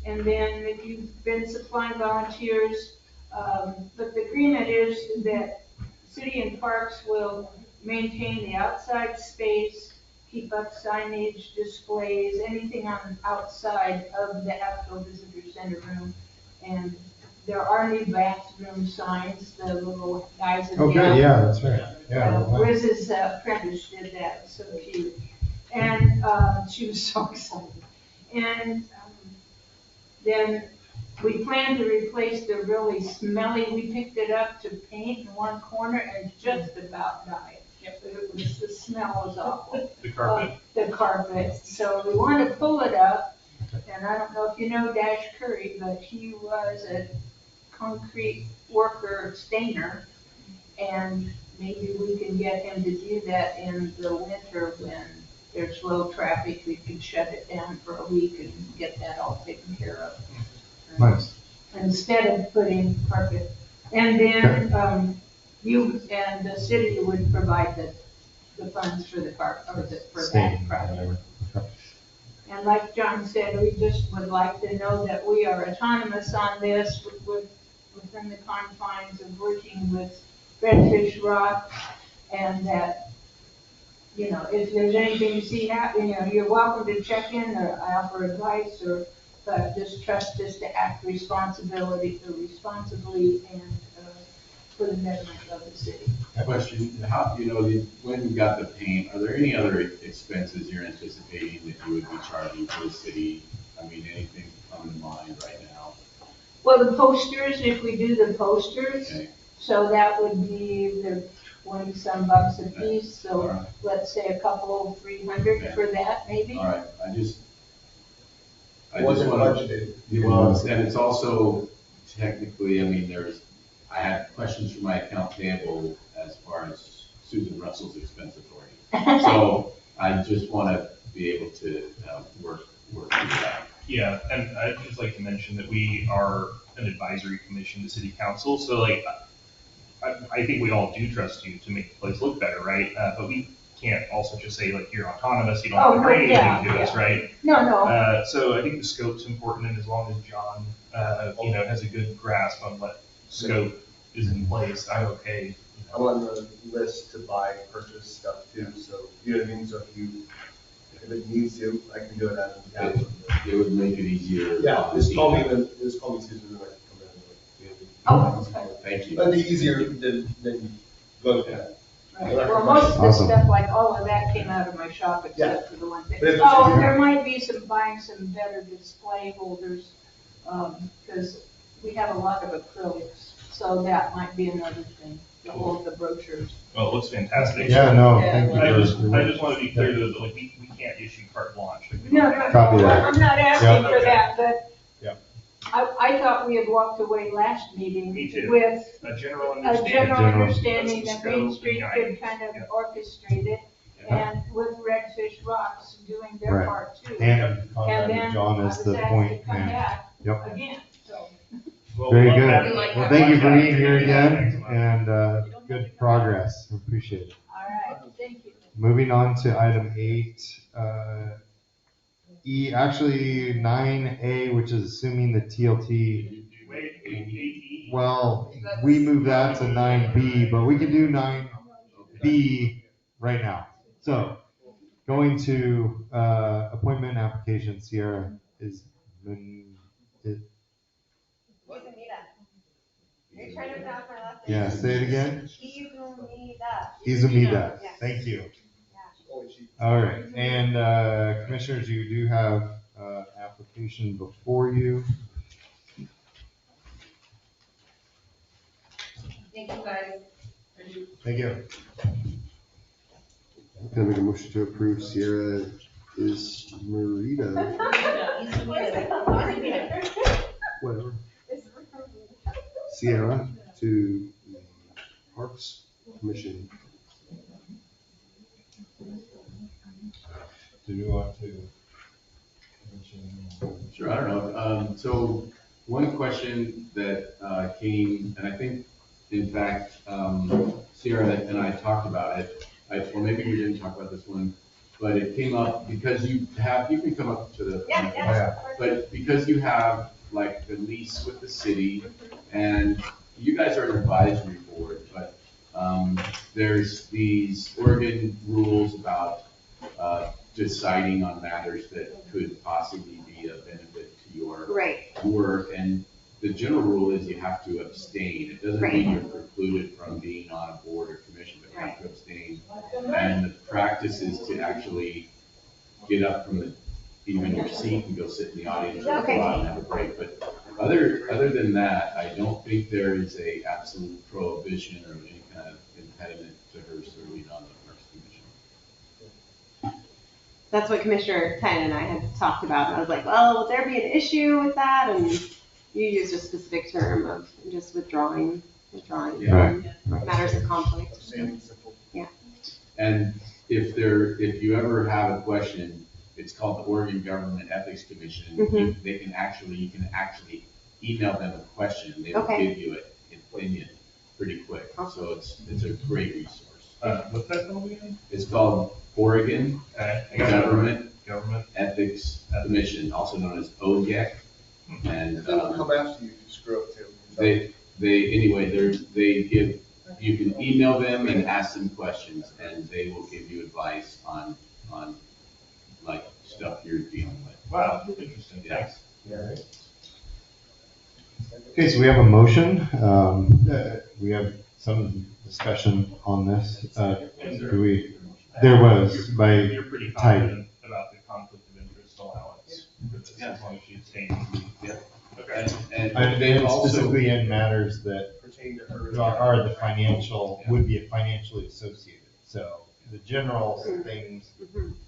And then if you've been supplying volunteers, but the agreement is that city and parks will maintain the outside space, keep up signage, displays, anything on outside of the actual visitor center room. And there are new bathroom signs, the little guys in the. Okay, yeah, that's right. Yeah. Liz's apprentice did that, it was so cute. And, she was so excited. And, then we plan to replace the really smelly, we picked it up to paint in one corner and just about died. The smell was awful. The carpet. The carpet. So we want to pull it up, and I don't know if you know Dash Curry, but he was a concrete worker stainer, and maybe we can get him to do that in the winter when there's low traffic. We could shut it down for a week and get that all taken care of. Nice. Instead of putting carpet. And then, you and the city would provide the funds for the car, or for that project. And like John said, we just would like to know that we are autonomous on this within the confines of working with Redfish Rock, and that, you know, if there's anything you see happen, you know, you're welcome to check in or offer advice, but just trust us to act responsibly and for the betterment of the city. Question, how, when you got the paint, are there any other expenses you're anticipating that you would be charging for the city? I mean, anything come to mind right now? Well, the posters, if we do the posters, Okay. so that would be the 20-some bucks a piece, so All right. let's say a couple, 300 Okay. for that, maybe? All right, I just Wasn't want to, budgeted. well, and it's also technically, I mean, I had questions for my account payable as far as Susan Russell's expense authority. So I just want to be able to work through that. Yeah, and I'd just like to mention that we are an advisory commission to city council, so like, I think we all do trust you to make the place look better, right? But we can't also just say like, you're autonomous, you don't have to bring anything to us, right? No. So I think the scope's important, and as long as John, has a good grasp on what scope is in place, I'm okay. I'm on the list to buy, purchase stuff too, so, you know what I mean, so if it needs to, I can do it out of the app. It would make it easier. Yeah, just call me Susan and I can come in and like. Oh, okay. Thank you. That'd be easier than go to that. Right. Well, most of the Awesome. stuff, like all of that came out of my shop except for the one thing. But if it's Oh, and easier- there might be buying some better display holders, because we have a lot of acrylics, so that might be another thing, to hold the brochures. Well, it looks fantastic. Yeah, no, Yeah, thank you. I just for- want to be clear that, like, we can't issue carte blanche. Like, we No, don't- Copy that. I'm not asking for Okay. that, but Yeah. I thought we had walked away last meeting Me too. with A general a understanding. general General. understanding That's that the Main scope Street and could guidance. kind of Yeah. orchestrate it, and with Redfish Rocks doing their Right. part too. And And then John I is was the asked point to come man. back Yep. again, so. Well, Very we love good. having like you. Well, thank you for being here Thanks again, a lot. and good progress. I appreciate it. All right, thank you. Moving on to item 8, actually 9A, which is assuming the TLT. Wait, 18. Well, we moved that to 9B, but we can do 9B right now. So, going to appointment application, Sierra is. Are you trying to pronounce my last name? Yeah, say it again. Izumida. Izumida. Thank you. Holy shit. All right, and commissioners, you do have application before you. Thank you, guys. Thank you. Can I make a motion to approve Sierra is Merida, whatever. Sierra to the Parks Commission. Do you want to? Sure, I don't know. So one question that came, and I think, in fact, Sierra and I talked about it, or maybe we didn't talk about this one, but it came up because you can come up to the. Yeah. But because you have like the lease with the city, and you guys are an advisory board, but there's these Oregon rules about deciding on matters that could possibly be a benefit to your work, and the general rule is you have to abstain. It doesn't mean you're precluded from being on a board or commission, but you have to abstain. And the practice is to actually get up from even your seat and go sit in the audience or go out and have a break. But other than that, I don't think there is a absolute prohibition or any kind of impediment to her serving on the Parks Commission. That's what Commissioner Tynan and I had talked about, and I was like, well, would there be an issue with that? And you used a specific term of just withdrawing Yeah. from matters of conflict. Abstaining, simple. And if you ever have a question, it's called the Oregon Government Ethics Commission. Mhm. You can actually email them a question, and they will give you an opinion pretty quick. So it's a great resource. What's that called again? It's called Oregon Okay. Government Ethics Commission, also known as OGEC. And They'll come after you if you screw up too. you can email them and ask them questions, and they will give you advice on like stuff you're dealing with. Wow, interesting. Thanks. Yeah. Okay, so we have a motion. We have some discussion on this. There was by You're pretty title. confident about the conflict of interest allowance, as long as she abstains. Yeah. Okay. And they And also, specifically in matters that Pertain to her. are the would be financially associated. So the general things,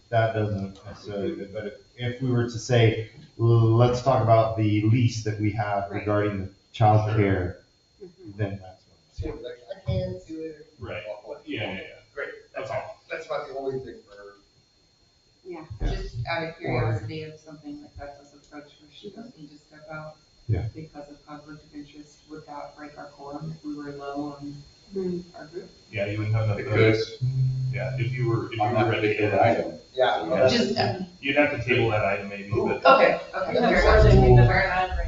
that doesn't necessarily, but if we were to say, let's talk about the lease that we have regarding the childcare, then that's what. Like, I can't do it. Right. Yeah. Great, that's all. That's about the only thing for her. Yeah, just out of curiosity, if something like that does approach where she does need to step out Yeah. because of conflict of interest, would that break our quorum if we were low on Our group? Yeah, you wouldn't have enough It votes. could. Yeah, if you were On that ready to particular add. item. Yeah. Just, You'd have to table that item maybe, but. okay, okay. Yeah, fair that's enough. cool. Fair enough.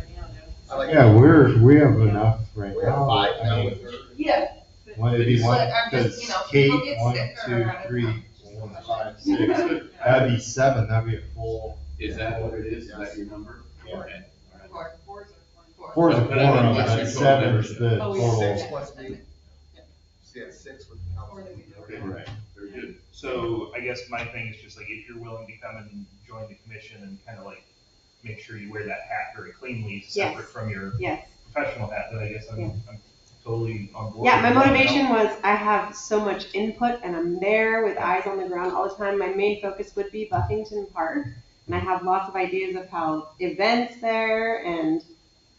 I like Yeah, we have enough right We have now. five I now mean, with her. Yeah. One, it'd be one, But I'm just, because you know, Kate, people get 1, sick 2, or- 3, 4, 5, 6. That'd be 7, that'd be a full. Is that what it is? Is that your number? Yeah. Okay. Four is a Four is a But I quorum, what's your but total 7's membership? the Oh, Six total. plus me. So, yeah, 6 with the council. Okay, Right. very good. So I guess my thing is just like, if you're willing to come and join the commission and kind of like, make sure you wear that hat very cleanly, separate Yes. from your Yes. professional hat, then I guess Yeah. I'm totally on board. Yeah, my with it. motivation was I have so much input and I'm there with eyes on the ground all the time. My main focus would be Buffington Park. And I have lots of ideas of how events there and,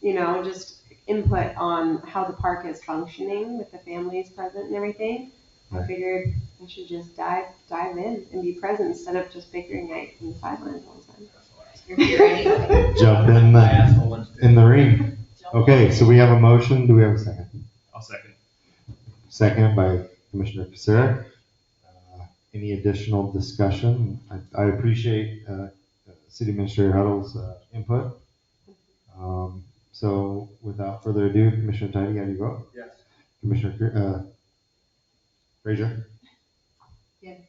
you know, just input on how the park is functioning with the families present and everything. I figured I should just dive in and be present instead of just figuring out in the sidelines all the time. Jump in the ring. Okay, so we have a motion, do we have a second? I'll second. Second by Commissioner Kucera. Any additional discussion? I appreciate City Administrator Huddle's input. So without further ado, Commissioner Tidy, how do you vote? Yes. Commissioner Frazier? Yes.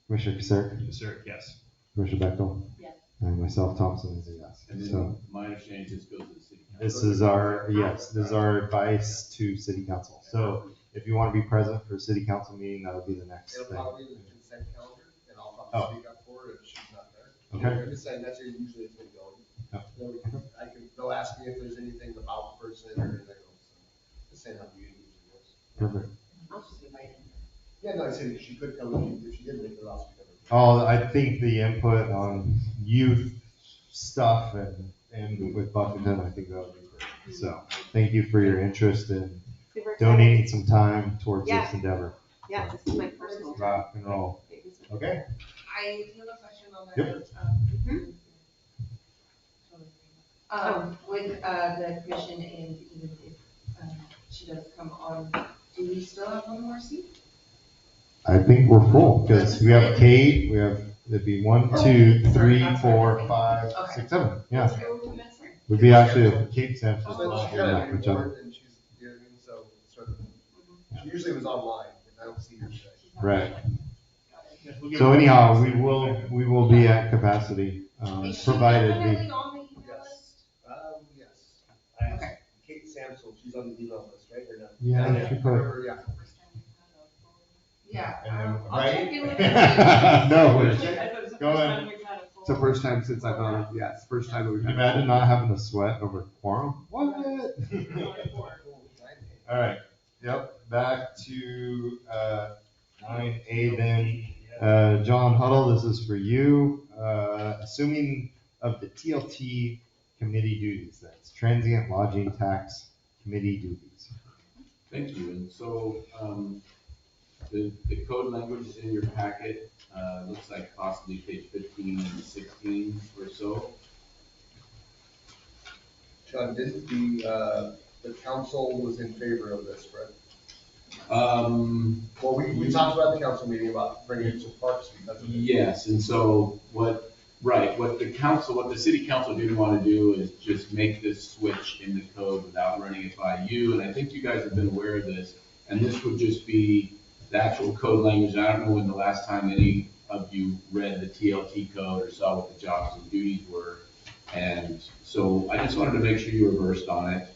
Commissioner Kucera? Sir, yes. Commissioner Bechtel? Yes. And myself, Thompson, is a yes. And then So my understanding is this goes to the city council. this is our advice to City Council. So if you want to be present for a City Council meeting, that'll be the next It'll thing. probably be the consent calendar, and I'll probably speak up for her if she's not there. Okay. I'm just saying, that's usually it's been going. Yeah. Then they'll ask me if there's anything about the person or anything else. The same how the meeting usually goes. Perfect. I'll just invite him. Yeah, no, I said she could come, if she didn't, then I'll speak up. Oh, I think the input on youth stuff and with Buffington, I think that would be great. So thank you for your interest in Super excited. donating some time towards Yeah. this endeavor. Yeah, this is my personal. Rock and roll. Okay. I do have a question on that. Yep. With the commission and even if she does come on, do we still have one more seat? I think we're full because we have Kate, it'd be 1, 2, 3, 4, 5, 6, 7. Yeah. Let's go to Messer. Would be actually a Kate Sampson. She's got to be bored and she's, you know what I mean, so sort of, she usually was online, and I don't see her today. Right. Yeah, we'll give So her- anyhow, we will be at capacity, Is she provided definitely the, on the email Yes. list? Yes. I asked Kate Sampson, she's on the email list, right, or not? yeah, she put, Yeah. Yeah. And then- I'll check in with Right? her. No, I it's- thought it was the Go first ahead. time we've had a full- It's the first time since I've gone, yeah, it's the first time that we've Can you had. imagine not having to sweat over quorum? What? All right, yep, back to 9A then. John Huddle, this is for you. Assuming of the TLT committee duties, that's transient lodging tax committee duties. Thank you. And so, the code language is in your packet, looks like possibly page 15 and 16 or so. John, didn't the council was in favor of this, right? Well, we talked about the council meeting about bringing it to parks because of it. Yes, and so what the city council didn't want to do is just make this switch in the code without running it by you, and I think you guys have been aware of this, and this would just be the actual code language. I don't know when the last time any of you read the TLT code or saw what the jobs and duties were, and so I just wanted to make sure you were versed on it.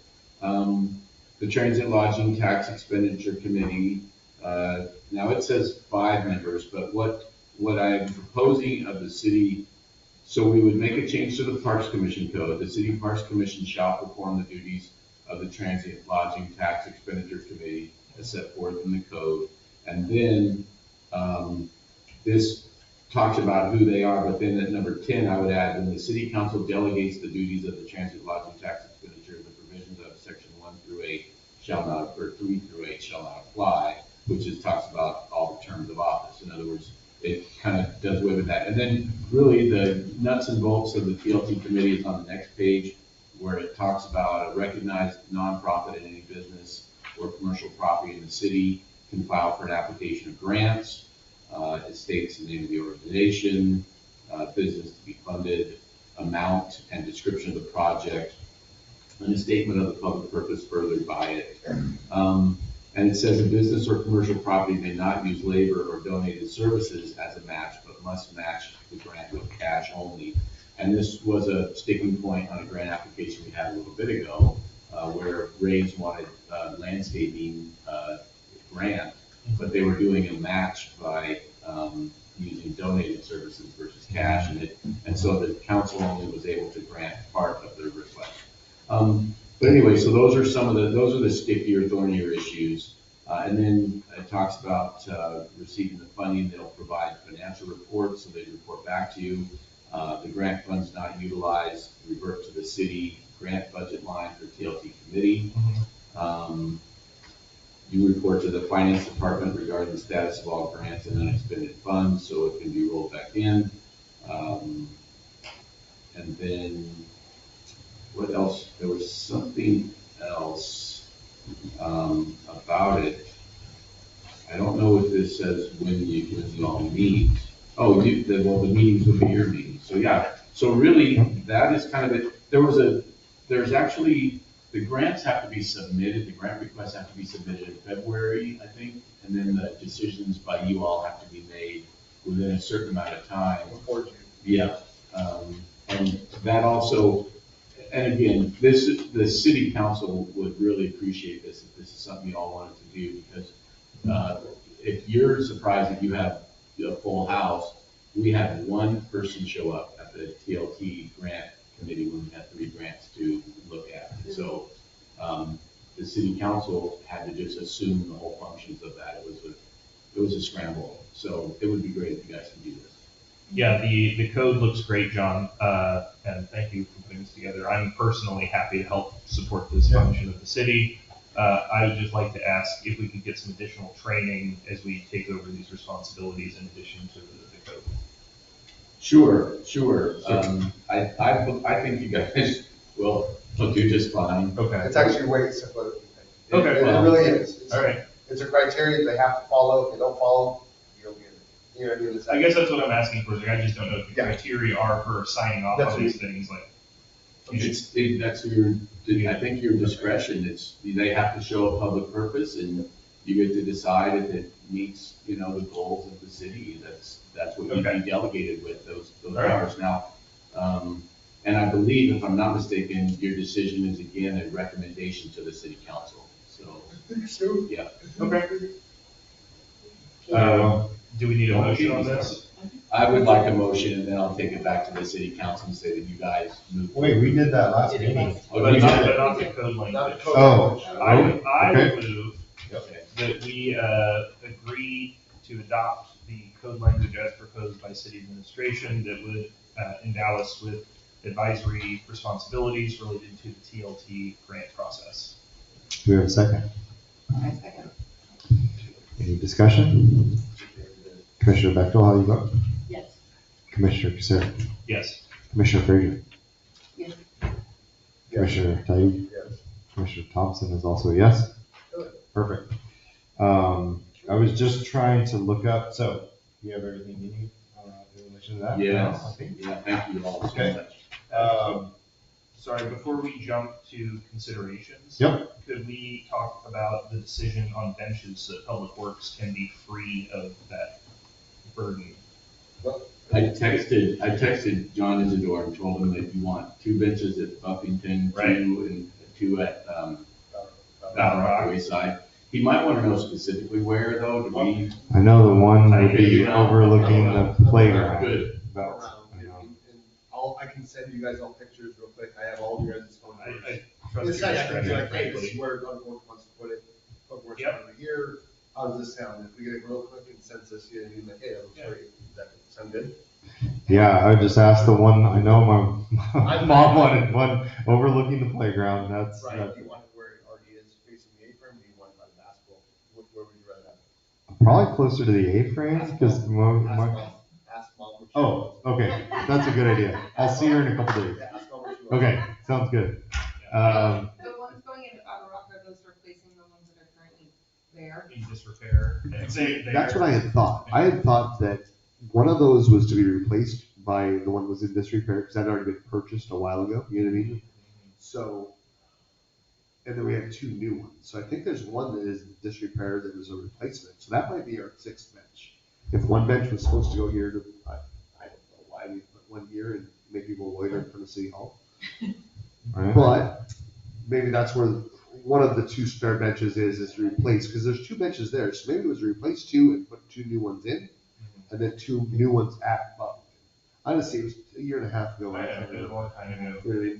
The Transit Lodging Tax Expenditure Committee, now it says 5 members, but what I'm proposing of the city, so we would make a change to the Parks Commission code. The City Parks Commission shall perform the duties of the Transit Lodging Tax Expenditure Committee as set forth in the code. And then this talks about who they are, but then at number 10, I would add, when the city council delegates the duties of the Transit Lodging Tax Expenditure, the provisions of section 1 through 8 shall not, or 3 through 8 shall not apply, which is talks about all the terms of office. In other words, it kind of does away with that. And then really the nuts and bolts of the TLT committee is on the next page, where it talks about a recognized nonprofit in any business, or commercial property in the city can file for an application of grants. It states the name of the organization, business to be funded, amount and description of the project, and a statement of the public purpose furthered by it. And it says a business or commercial property may not use labor or donated services as a match, but must match the grant with cash only. And this was a sticking point on a grant application we had a little bit ago, where Ray's wanted landscaping grant, but they were doing a match by using donated services versus cash, and so the council only was able to grant part of their request. But anyway, so those are the stickier, thornier issues. And then it talks about receiving the funding. They'll provide financial reports, so they report back to you. The grant funds not utilized revert to the city grant budget line for TLT committee. You report to the finance department regarding the status of all grants and unexpended funds, so it can be rolled back in. And then what else? There was something else about it. I don't know if this says when you all meet. Oh, the meetings would be your meetings. So yeah. So really, that is kind of it. There's actually, the grants have to be submitted. The grant requests have to be submitted in February, I think, and then the decisions by you all have to be made within a certain amount of time. Yeah. And that also. And again, the city council would really appreciate this if this is something you all wanted to do, because if you're surprised that you have a full house, we had one person show up at the TLT grant committee when we had 3 grants to look at. And so the city council had to just assume the whole functions of that. It was a scramble. So it would be great if you guys could do this. Yeah, the code looks great, John, and thank you for putting this together. I'm personally happy to help support this function of the city. I would just like to ask if we could get some additional training as we take over these responsibilities in addition to the code. Sure. I think you guys will do just fine. Okay. It's actually way simpler than you think. Okay. It really is. All right. It's a criteria they have to follow. If they don't follow, you don't get it. You know what I mean? I guess that's what I'm asking for. I just don't know what the criteria are for signing off on these things. Like, that's I think your discretion. They have to show a public purpose, and you get to decide if it meets, the goals of the city. That's what you'd be delegated with, those powers. Now, and I believe, if I'm not mistaken, your decision is again a recommendation to the city council. So, yeah. Okay. Do we need a motion on this? I would like a motion, and then I'll take it back to the city council and say that you guys move. Wait, we did that last meeting. But not the code language. I would move that we agree to adopt the code language as proposed by city administration that would endow us with advisory responsibilities related to the TLT grant process. Do we have a second? I second. Any discussion? Commissioner Bechtel, how do you vote? Yes. Commissioner Casera? Yes. Commissioner Frazier? Yes. Commissioner Taib? Yes. Commissioner Thompson is also a yes? Perfect. I was just trying to look up, so you have everything you need in relation to that? Yes. I think. Yeah, thank you all so much. Sorry, before we jump to considerations. Yep. Could we talk about the decision on benches so that Public Works can be free of that burden? I texted John Isidore and told him that you want 2 benches at Buffington, 2 and 2 at Battle Rock Wayside. He might want to know specifically where, though. I know the one would be overlooking the playground. Good. I can send you guys all pictures real quick. I have all of your guys' phone numbers. I trust It's your nice. I can be like, hey, discretion. this is where Doug wants to put it. Doug wants to put it here. How does this sound? If we get a real quick consensus, you know, you're like, hey, that looks great. Does that sound good? Yeah, I would just ask the one, I know my mom wanted one overlooking the playground. That's right. Do you want it where it already is facing the apron? Do you want it by the basketball? Where would you rather have it? probably closer to the A-frame because oh, okay, that's a good idea. I'll see her in a couple days. Okay, sounds good. The ones going into Battle Rock, are those replacing the ones that are in disrepair. And That's what I had thought. I had thought that one of those was to be replaced by the one that was in disrepair, because that had already been purchased a while ago, you know what I mean? So, and then we have two new ones. So I think there's one that is in disrepair that was a replacement. So that might be our sixth bench. If one bench was supposed to go here to, I don't know why we put one here and make people loiter in front of City Hall. Right. But maybe that's where one of the two spare benches is to replace, because there's two benches there. So maybe it was to replace two and put two new ones in, and then two new ones at Buffington. Honestly, it was a year and a half ago. I have been a long time ago. Really.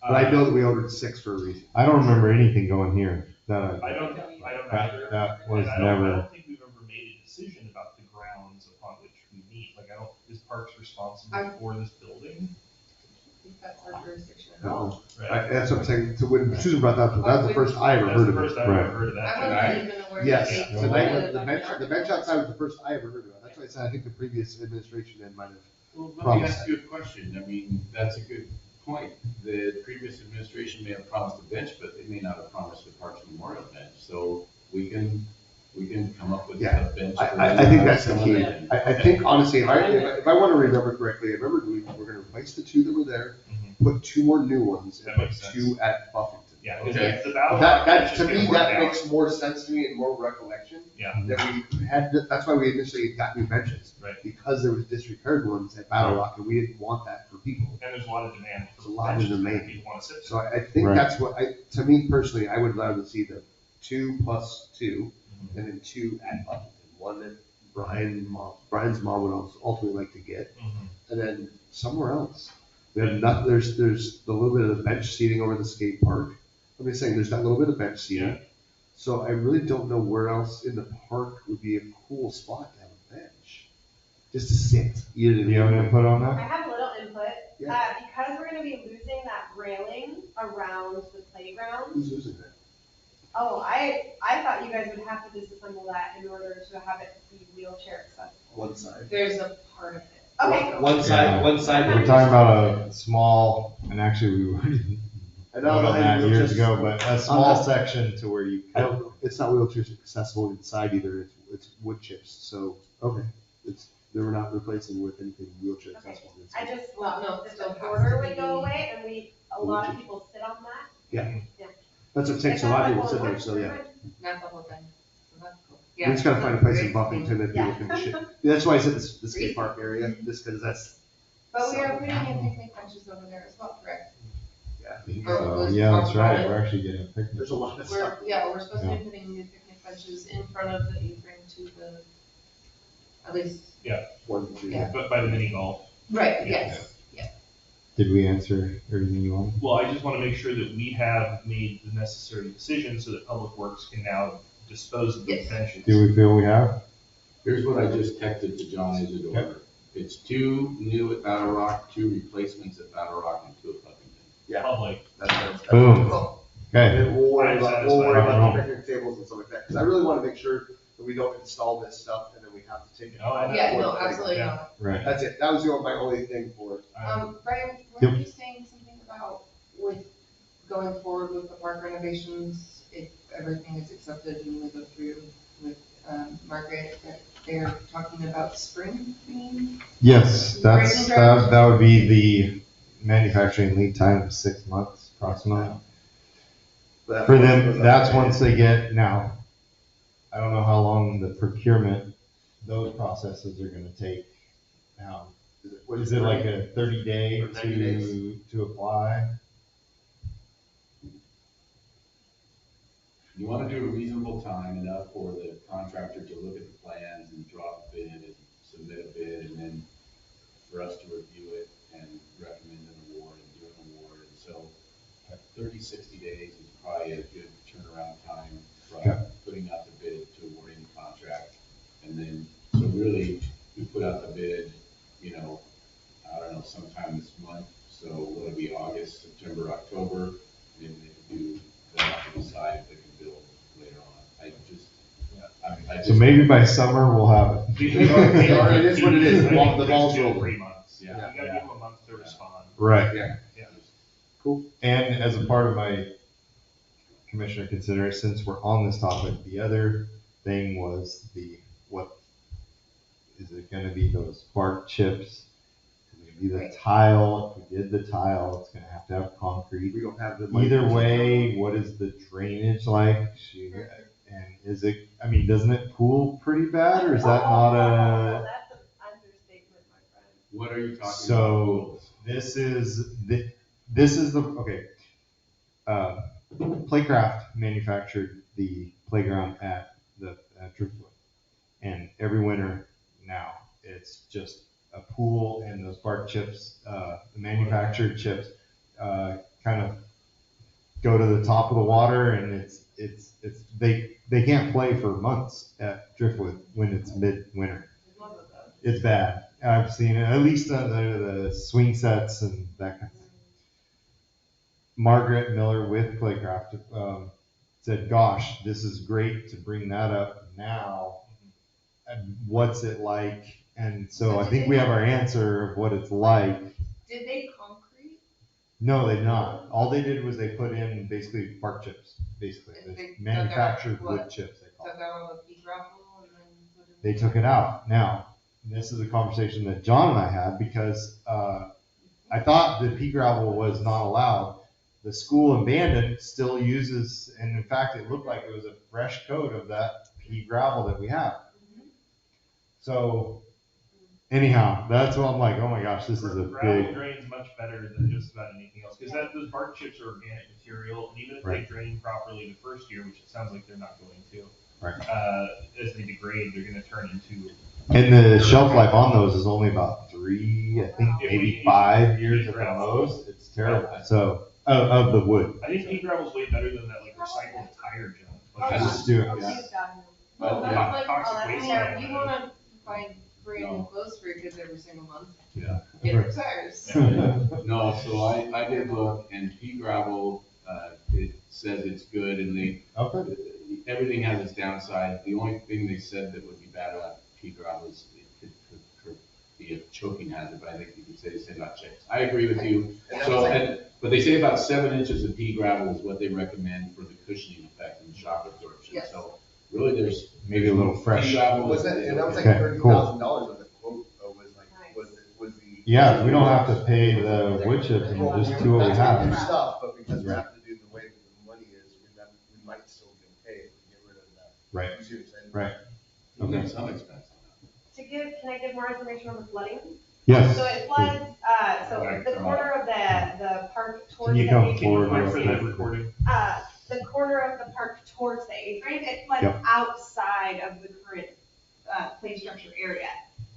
But I know that we ordered 6 for a reason. I don't remember anything going here. I don't either. That was And I never. don't think we've ever made a decision about the grounds upon which we meet. Like, is Parks responsible for this building? I think that's our jurisdiction at No. all. That's what I'm saying. So when Susan brought that up, that's the first I ever heard of That's it. the first I ever heard of that. I wasn't even aware. Yes, that they tonight, did the bench outside was the first I ever heard of it. That's why I said I think the previous administration then might have. Well, let me ask you a question. I mean, that's a good point. The previous administration may have promised a bench, but they may not have promised a Parks Memorial bench. So we can come up with Yeah. a bench. I think that's the key. Yeah. I think honestly, if I want to remember correctly, I remember we're gonna replace the 2 that were there, put 2 more new ones, and That put makes sense. 2 at Buffington. Yeah, Okay. because the Battle That, Rock that, bench is to gonna me, work that out. makes more sense to me and more recollection. Yeah. That we had, that's why we initially got new benches. Right. Because there was disrepaired ones at Battle Rock, and we didn't want that for people. And there's a lot of demand. There's a lot of benches that demand. People want to sit. So I think Right. that's what to me personally, I would rather see the 2 plus 2, and then 2 at Buffington. One that Brian's mom would ultimately like to get, and then somewhere else. We have not, there's the little bit of the bench seating over the skate park. I'm just saying, there's that little bit of bench seating. Yeah. So I really don't know where else in the park would be a cool spot to have a bench. Just to sit. Do you have an input on I that? have a little input. Yeah. Because we're gonna be losing that railing around the playground. Who's losing that? Oh, I thought you guys would have to disassemble that in order to have it be wheelchair accessible. One side. There's a part of it. Okay. One side, one side. We're talking about a small, and actually we already And voted on that years ago, but a small on that- section to where you I could. don't know. It's not wheelchair accessible inside either. It's wood chips. So, okay. They were not replacing with anything wheelchair Okay. accessible. I just Well, thought no, that still the has border to would go be- away and a lot of people sit on that. Yeah. Yeah. That's what takes a lot of people sit there, so yeah. Not the whole thing. So that's cool. We just gotta find a place in Great. Buffington that people Yeah. can shit. That's why I said the skate park area, just because that's, But we are putting in picnic benches over there as well, correct? So, yeah, that's right. We're actually getting a picnic. there's a lot of stuff. We're supposed to be putting new picnic benches in front of the apron to the, at least, One, 2. Yeah. But by the mini golf. right, Yeah. yes. Did we answer everything you wanted? Well, I just want to make sure that we have made the necessary decisions so that Public Works can now dispose of those Yes. benches. Do we feel we have? Here's what I just texted to John Isidore. It's 2 new at Battle Rock, 2 replacements at Battle Rock, and 2 at Buffington. Yeah. Public. That's Boom. Cool. Okay. And then we'll worry I'm about satisfied. the picnic tables and stuff like that, because I really want to make sure that we don't install this stuff and then we have to take it. Oh, I know. Yeah, for no, the absolutely Yeah. not. Right. That's it. That was my only thing for it. Brian, Yep. weren't you saying something about with going forward with the park renovations, if everything is accepted and we go through with, Margaret, that they're talking about spring theme? Yes, Breaking that ground? would be the manufacturing lead time of 6 months approximately. But For them, that's once they get, now, I don't know how long the procurement, those processes are gonna take. Now, is it like a 30-day 30 days. to apply? You want to do a reasonable time enough for the contractor to look at the plans and drop a bid and submit a bid, and then for us to review it and recommend an award and do an award. And so 30, 60 days is probably a good turnaround time from putting out the bid to awarding the contract. And then, so really, we put out the bid, I don't know, sometime this month. So will it be August, September, October? Maybe they can do, they'll have to decide if they can build later on. I just. So maybe by summer we'll have it. It is what it is. The ball's Takes 2 to rolling. 3 months. Yeah. You gotta give them a month to respond. Right. Yeah. Yeah. Cool. And as a part of my commissioner consideration, since we're on this topic, the other thing was what, is it gonna be those bark chips? Is it gonna be the tile? If we did the tile, it's gonna have to have concrete. We don't have the money. Either way, what is the drainage like? And is it, I mean, doesn't it pool pretty bad, or is that not a? That's an understatement, my friend. What are you talking about? So this is the okay. Playcraft manufactured the playground at Driftwood, and every winter now it's just a pool, and those bark chips, the manufactured chips, kind of go to the top of the water, and they can't play for months at Driftwood when it's midwinter. It's bad. I've seen it, at least the swing sets and that kind of thing. Margaret Miller with Playcraft said, gosh, this is great to bring that up now. And what's it like? And so I think we have our answer of what it's like. Did they concrete? No, they not. All they did was they put in basically bark chips, basically. They Manufactured dug out wood chips, they call it. Dug out all the pea gravel and then put in. They took it out. Now, this is a conversation that John and I had because I thought the pea gravel was not allowed. The school in Bandon still uses, and in fact, it looked like it was a fresh coat of that pea gravel that we have. So, anyhow, that's what I'm like, oh my gosh, this is a Gravel big. drains much better than just about anything else, because those bark chips are organic material, and even if they drain properly the first year, which it sounds like they're not going to, as they degrade, they're going to turn into. And the shelf life on those is only about 3, I think, maybe 5 years at the most. It's terrible. So, of the wood. I think pea gravel's way better than that, like recycled tire junk. Like, Let's do it. Well, Yeah. that's like, Toxic waste yeah, line. you wanna find brand new clothes for your kids every single month. Yeah. Get new tires. No, so I did look, and pea gravel, it says it's good, and everything has its downside. The only thing they said that would be bad about pea gravel is it could be a choking hazard, but I think you could say the same about chips. I agree with you. So, but they say about 7 inches of pea gravel is what they recommend for the cushioning effect and shock absorption. Yes. So really, there's maybe a little fresh. pea gravel Was that, and that was like Okay, $30,000 of the quote, was the. Yeah, we don't have to pay the wood chips and we'll just do what we That's have. new stuff, but because we have to do the way that the money is, we might still get paid if we get rid of that. Right. You see what I'm saying? Right. Okay. Some expense on Can I give more information on the flooding? Yes. So it floods, so the corner of the park towards Can the you come apron. forward for real that quick? recording. The corner of the park towards the apron, it floods Yep. outside of the current, play structure area.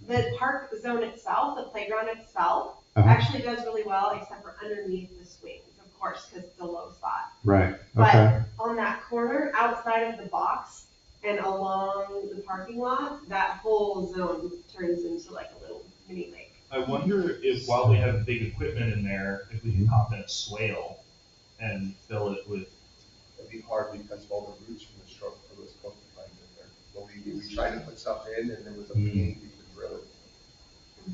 The park zone itself, the playground itself, actually does really well, except for underneath the swings, of course, because it's a low spot. Right, okay. But on that corner, outside of the box and along the parking lot, that whole zone turns into like a little mini lake. I wonder if while they have big equipment in there, if we can pop in a swale and fill it with. It'd be hard because of all the roots from the stroke for those coastal lines in there. But we tried to put stuff in and there was a pain to drill it.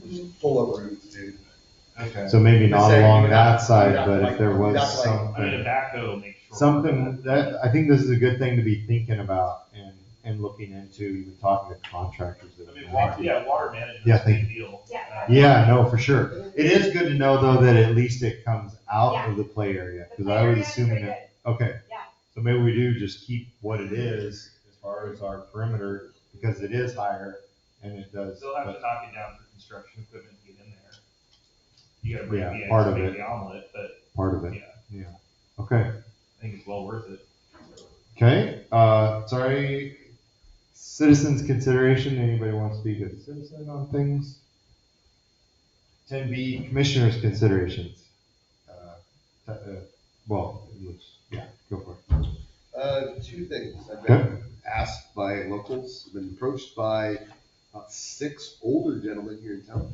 It was full of roots, dude. Okay. So maybe not Saying along you'd that have- side, you'd have but to, if like, there you'd was have to, like, I mean, a something, backhoe makes sure. something that, I think this is a good thing to be thinking about and looking into, even talking to contractors. I mean, water management Yeah, is a big deal. Yeah, no, for sure. It is good to know though that at least it comes out of the play area, because I was assuming that, okay. Yeah. So maybe we do just keep what it is as far as our perimeter, because it is higher and it does. They'll have to knock it down for construction equipment to get in there. You gotta break the eggs part to of make it. the omelet, but. Part of it. Yeah. Okay. I think it's well worth it. Okay, sorry, citizens consideration, anybody want to speak as a citizen on things? 10B, commissioners considerations. Well, yeah, go for it. 2 things. I've Okay. been asked by locals, I've been approached by about 6 older gentlemen here in town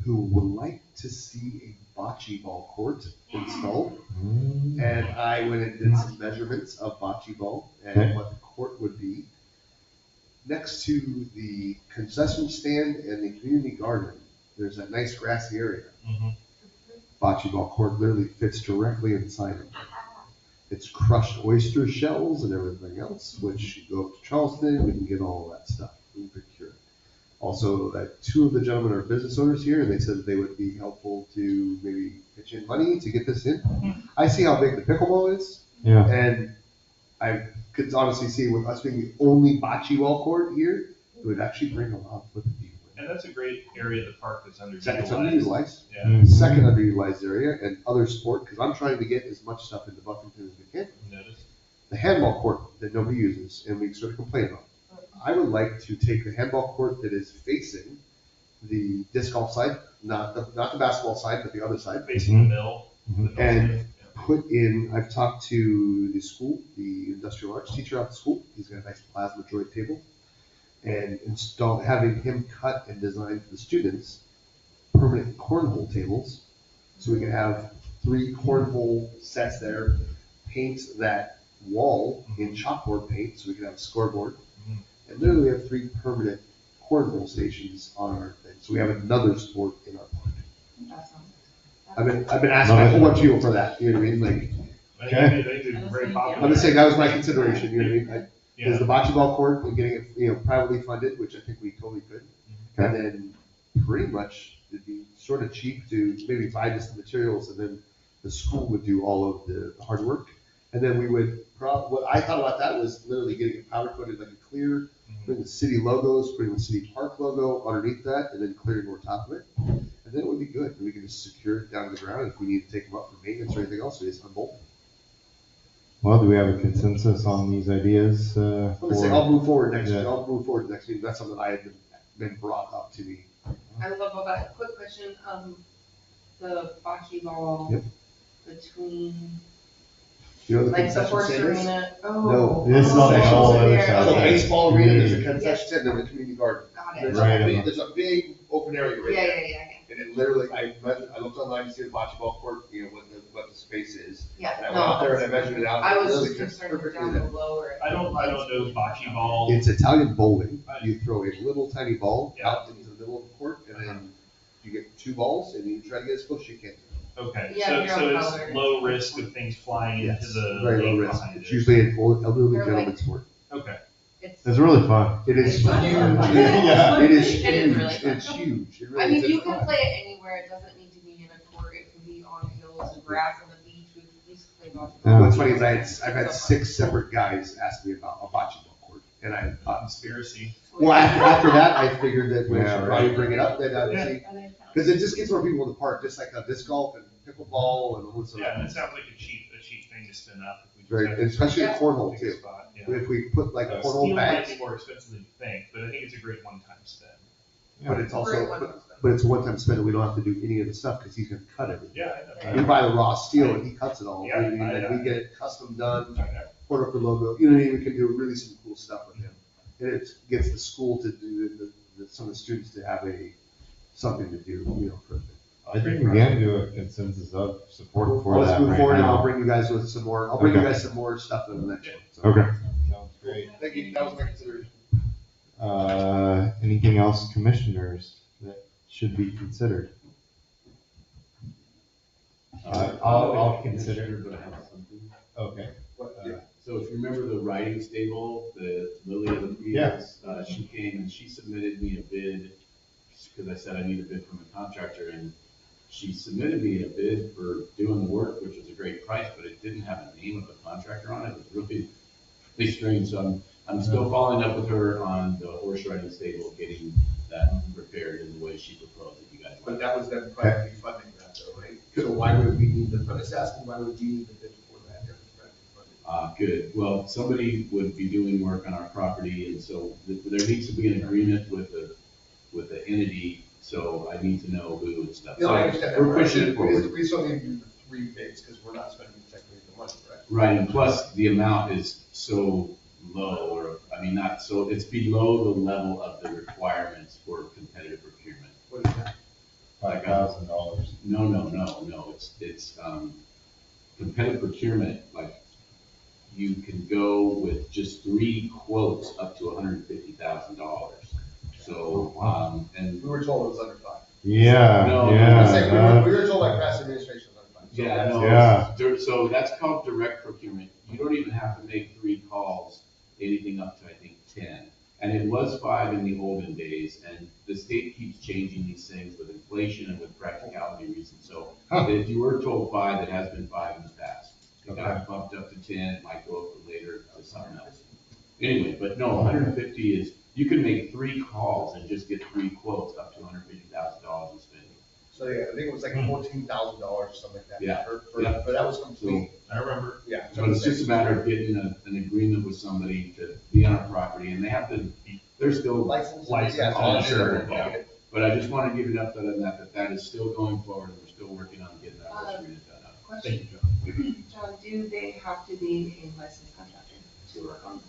who would like to see a bocce ball court installed. And I went and did some measurements of bocce ball and what the court would be. Next to the concession stand and the community garden, there's a nice grassy area. Bocce ball court literally fits directly inside it. It's crushed oyster shells and everything else, which you go up to Charleston, we can get all of that stuff. We can procure it. Also, two of the gentlemen are business owners here, and they said that they would be helpful to maybe pitch in money to get this in. I see how big the pickleball is, Yeah. and I could honestly see with us being the only bocce ball court here, it would actually bring a lot of flipping people in. And that's a great area of the park that's It's underutilized. underutilized. Yeah. Second underutilized area, and other sport, because I'm trying to get as much stuff into Buffington as we can. Notice. The handball court that nobody uses, and we sort of complain about. I would like to take the handball court that is facing the disc golf side, not the basketball side, but the other side. Facing the mill. And put in, I've talked to the school, the industrial arts teacher at the school. He's got a nice plasma droid table. And having him cut and design for the students permanent cornhole tables. So we can have 3 cornhole sets there, paint that wall in chalkboard paint, so we can have a scoreboard. And literally we have 3 permanent cornhole stations on our thing. So we have another sport in our park. I've been asking a whole bunch of people for that, you know what I mean? Like, I think they're very popular. I'm just saying that was my consideration, you know what I mean? Yeah. There's the bocce ball court and getting it, privately funded, which I think we totally could. And then pretty much it'd be sort of cheap to maybe buy just the materials, and then the school would do all of the hard work. And then we would what I thought about that was literally getting it powder coated like a clear, putting the city logos, putting the city park logo underneath that, and then clearing over top of it. And then it would be good. And we can just secure it down to the ground. If we need to take them up for maintenance or anything else, we just unbolt them. Well, do we have a consensus on these ideas? Let me say, I'll move forward next week. I'll move forward next week. That's something I had been brought up to me. I love all that. Quick question, the bocce ball Yep. between, You know the like the concession horse stand is? arena? No. This is on the whole other there. side. So Okay. baseball arena, there's a Community. concession stand in the community garden. Got it. There's Right. there's a big open area right Yeah, there. yeah. And it literally, I looked online to see the bocce ball court, what the space is. Yeah, And I went no, out there and I measured it out. I and it was really just fits concerned perfectly down there. below or. I don't know bocce ball. It's Italian bowling. You throw a little tiny ball Yeah. out into the middle of the court, and then you get 2 balls, and you try to get as close as you can. Okay, Yeah, so you're on it's color. low risk of things flying into Yes, the very low lake risk. behind It's it. usually an elderly They're gentleman's sport. Okay. It's really fun. It is It's huge. fun. Yeah, it is huge. It is really fun. It's huge. It really I mean, is. you It's can fun. play it anywhere, it doesn't need to be in a court, it can be on hills and grass on the beach, we used to play volleyball. What's funny is I've had 6 separate guys ask me about a bocce ball court, and I thought, Conspiracy. well, after that, I figured that we Yeah, should right. probably bring it up, that Yeah. see, because it just gets more people in the park, just like disc golf and pickleball and all this stuff. Yeah, and it sounds like a cheap thing to spin up. If we just Right, have and especially Yeah. the cornhole pick a too. spot, yeah. If we put like a cornhole Steel might bag, be more expensive than you think, but I think it's a great one-time spend. but it's also, Great one. but it's a one-time spend, and we don't have to do any of the stuff, because he's gonna cut everything. Yeah, I We know. buy the raw steel and he cuts it all, Yeah, you know what I mean? I- Like, we get it custom done, I know. put up the logo, you know what I mean? We can do really some cool stuff with him. And it gets the school to do, some of the students to have something to do, for it. I think we can do a consensus of support for Let's that move right forward, and I'll now. bring you guys with some more, I'll bring you Okay. guys some more stuff in the next one. so. Okay. Sounds great. Thank you, that was my consideration. Anything else, commissioners, that should be considered? I'll consider. But I have something. Okay. So if you remember the riding stable, the Lily of the Fields, she came and she submitted me a bid, because I said I need a bid from a contractor, and she submitted me a bid for doing the work, which was a great price, but it didn't have a name of the contractor on it. It was really, really strange, so I'm still following up with her on the horse riding stable, getting that repaired in the way she proposed that you guys But want. that was them privately funding that though, right? So why would we need the, I'm just asking, why would we need the bid for that if it's privately funded? Good. Well, somebody would be doing work on our property, and so there needs to be an agreement with the entity, so I need to know who and stuff. No, I So understand that. we're pushing it forward. We still need to do the 3 bids because we're not spending technically the money, right? Right, and plus the amount is so low, or, I mean, not so, it's below the level of the requirements for competitive procurement. What is that? $5,000. No, it's competitive procurement, like, you can go with just 3 quotes up to $150,000. So, and. We were told it was under 5. Yeah, No, yeah. I'm saying, we were told like past administration was under 5. Yeah, no, Yeah. so that's called direct procurement. You don't even have to make 3 calls, anything up to, I think, 10. And it was 5 in the olden days, and the state keeps changing these things with inflation and with practicality reasons. So if you were told 5, it has been 5 in the past. It got bumped up to 10, it might go up later to something else. Anyway, but no, 150 is, you can make 3 calls and just get 3 quotes up to $150,000 in spending. So yeah, I think it was like $14,000 or something like that. Yeah. But that was complete. I remember. Yeah. So it's just a matter of getting an agreement with somebody to be on our property, and they have to, they're still. License. License, Yeah, sure, sure. yeah. But I just want to give you an update on that is still going forward, and we're still working on getting that horse arena done up. Question, Thank you, John. John, do they have to be a licensed contractor to work on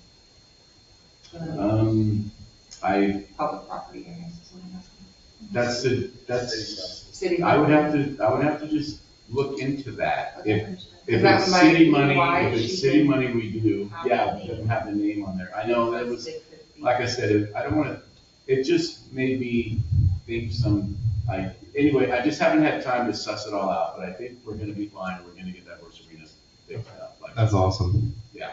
I, public property, I guess is what I'm asking? that's, City. I would have to just look into that. Okay, If understood. If 'Cause that it's might city be money, why if she it's city didn't money, we do, have yeah, that it name. doesn't have the name on there. I know that was, They could be. like I said, I don't wanna, it just made me think anyway, I just haven't had time to suss it all out, but I think we're gonna be fine, and we're gonna get that horse arena fixed up. That's awesome. Yeah.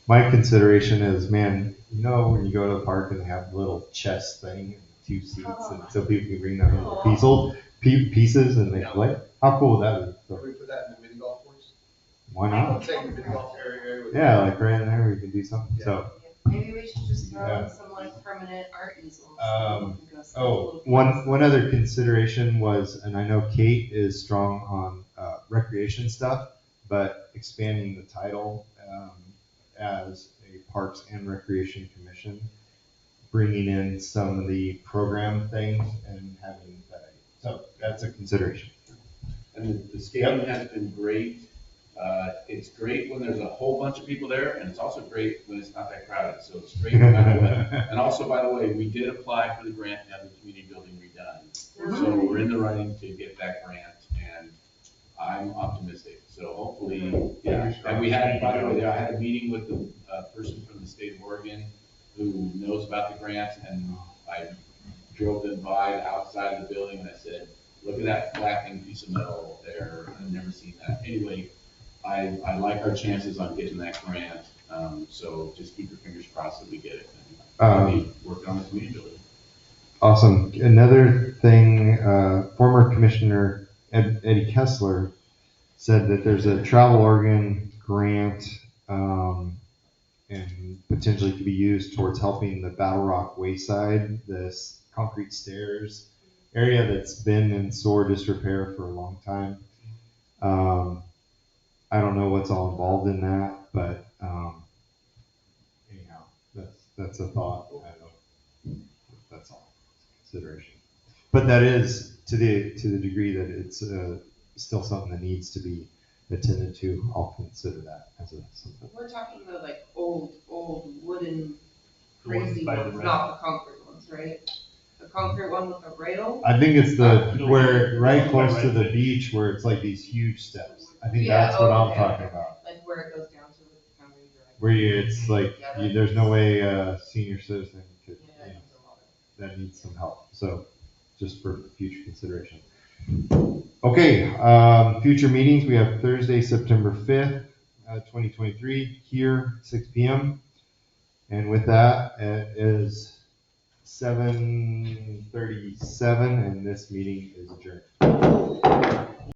My consideration is, man, when you go to the park and they have a little chess thing, and 2 seats, and so people can bring their little pieces and they play. How cool would that be? Can we put that in the mini golf course? Why not? I'm saying the mini golf area. Yeah, like right in there, we can do something. So, Maybe we should just throw Yeah. in some like permanent art easels. one other consideration was, and I know Kate is strong on recreation stuff, but expanding the title as a Parks and Recreation Commission, bringing in some of the program things and having that. So that's a consideration. And the skating has been great. It's great when there's a whole bunch of people there, and it's also great when it's not that crowded, so it's great no matter what. And also, by the way, we did apply for the grant to have the community building redone. So we're in the running to get that grant, and I'm optimistic. So hopefully, yeah. And we had, by the way, I had a meeting with the person from the state of Oregon who knows about the grant, and I drove them by the outside of the building, and I said, look at that flapping piece of metal there. I've never seen that. Anyway, I like our chances on getting that grant. So just keep your fingers crossed that we get it. And I'll be working on the community building. Awesome. Another thing, former Commissioner Eddie Kessler said that there's a Travel Oregon grant and potentially could be used towards helping the Battle Rock Wayside, this concrete stairs area that's been in sore disrepair for a long time. I don't know what's all involved in that, but anyhow, that's a thought. I don't know. That's all consideration. But that is to the degree that it's still something that needs to be attended to. I'll consider that as something. We're talking the like old wooden The ones crazy by the ones, rail. not the concrete ones, right? The concrete one with the rail? I think it's where right Right close to by the the beach where it's like these huge steps. I think Yeah, that's what I'm okay. talking about. Like where it goes down to the concrete directly. Where it's like there's no way a senior citizen could. Yeah, that needs a lot of. That needs some help. So just for future consideration. Okay, future meetings, we have Thursday, September 5th, 2023 here, 6 p.m. And with that, it is 7:37 and this meeting is adjourned.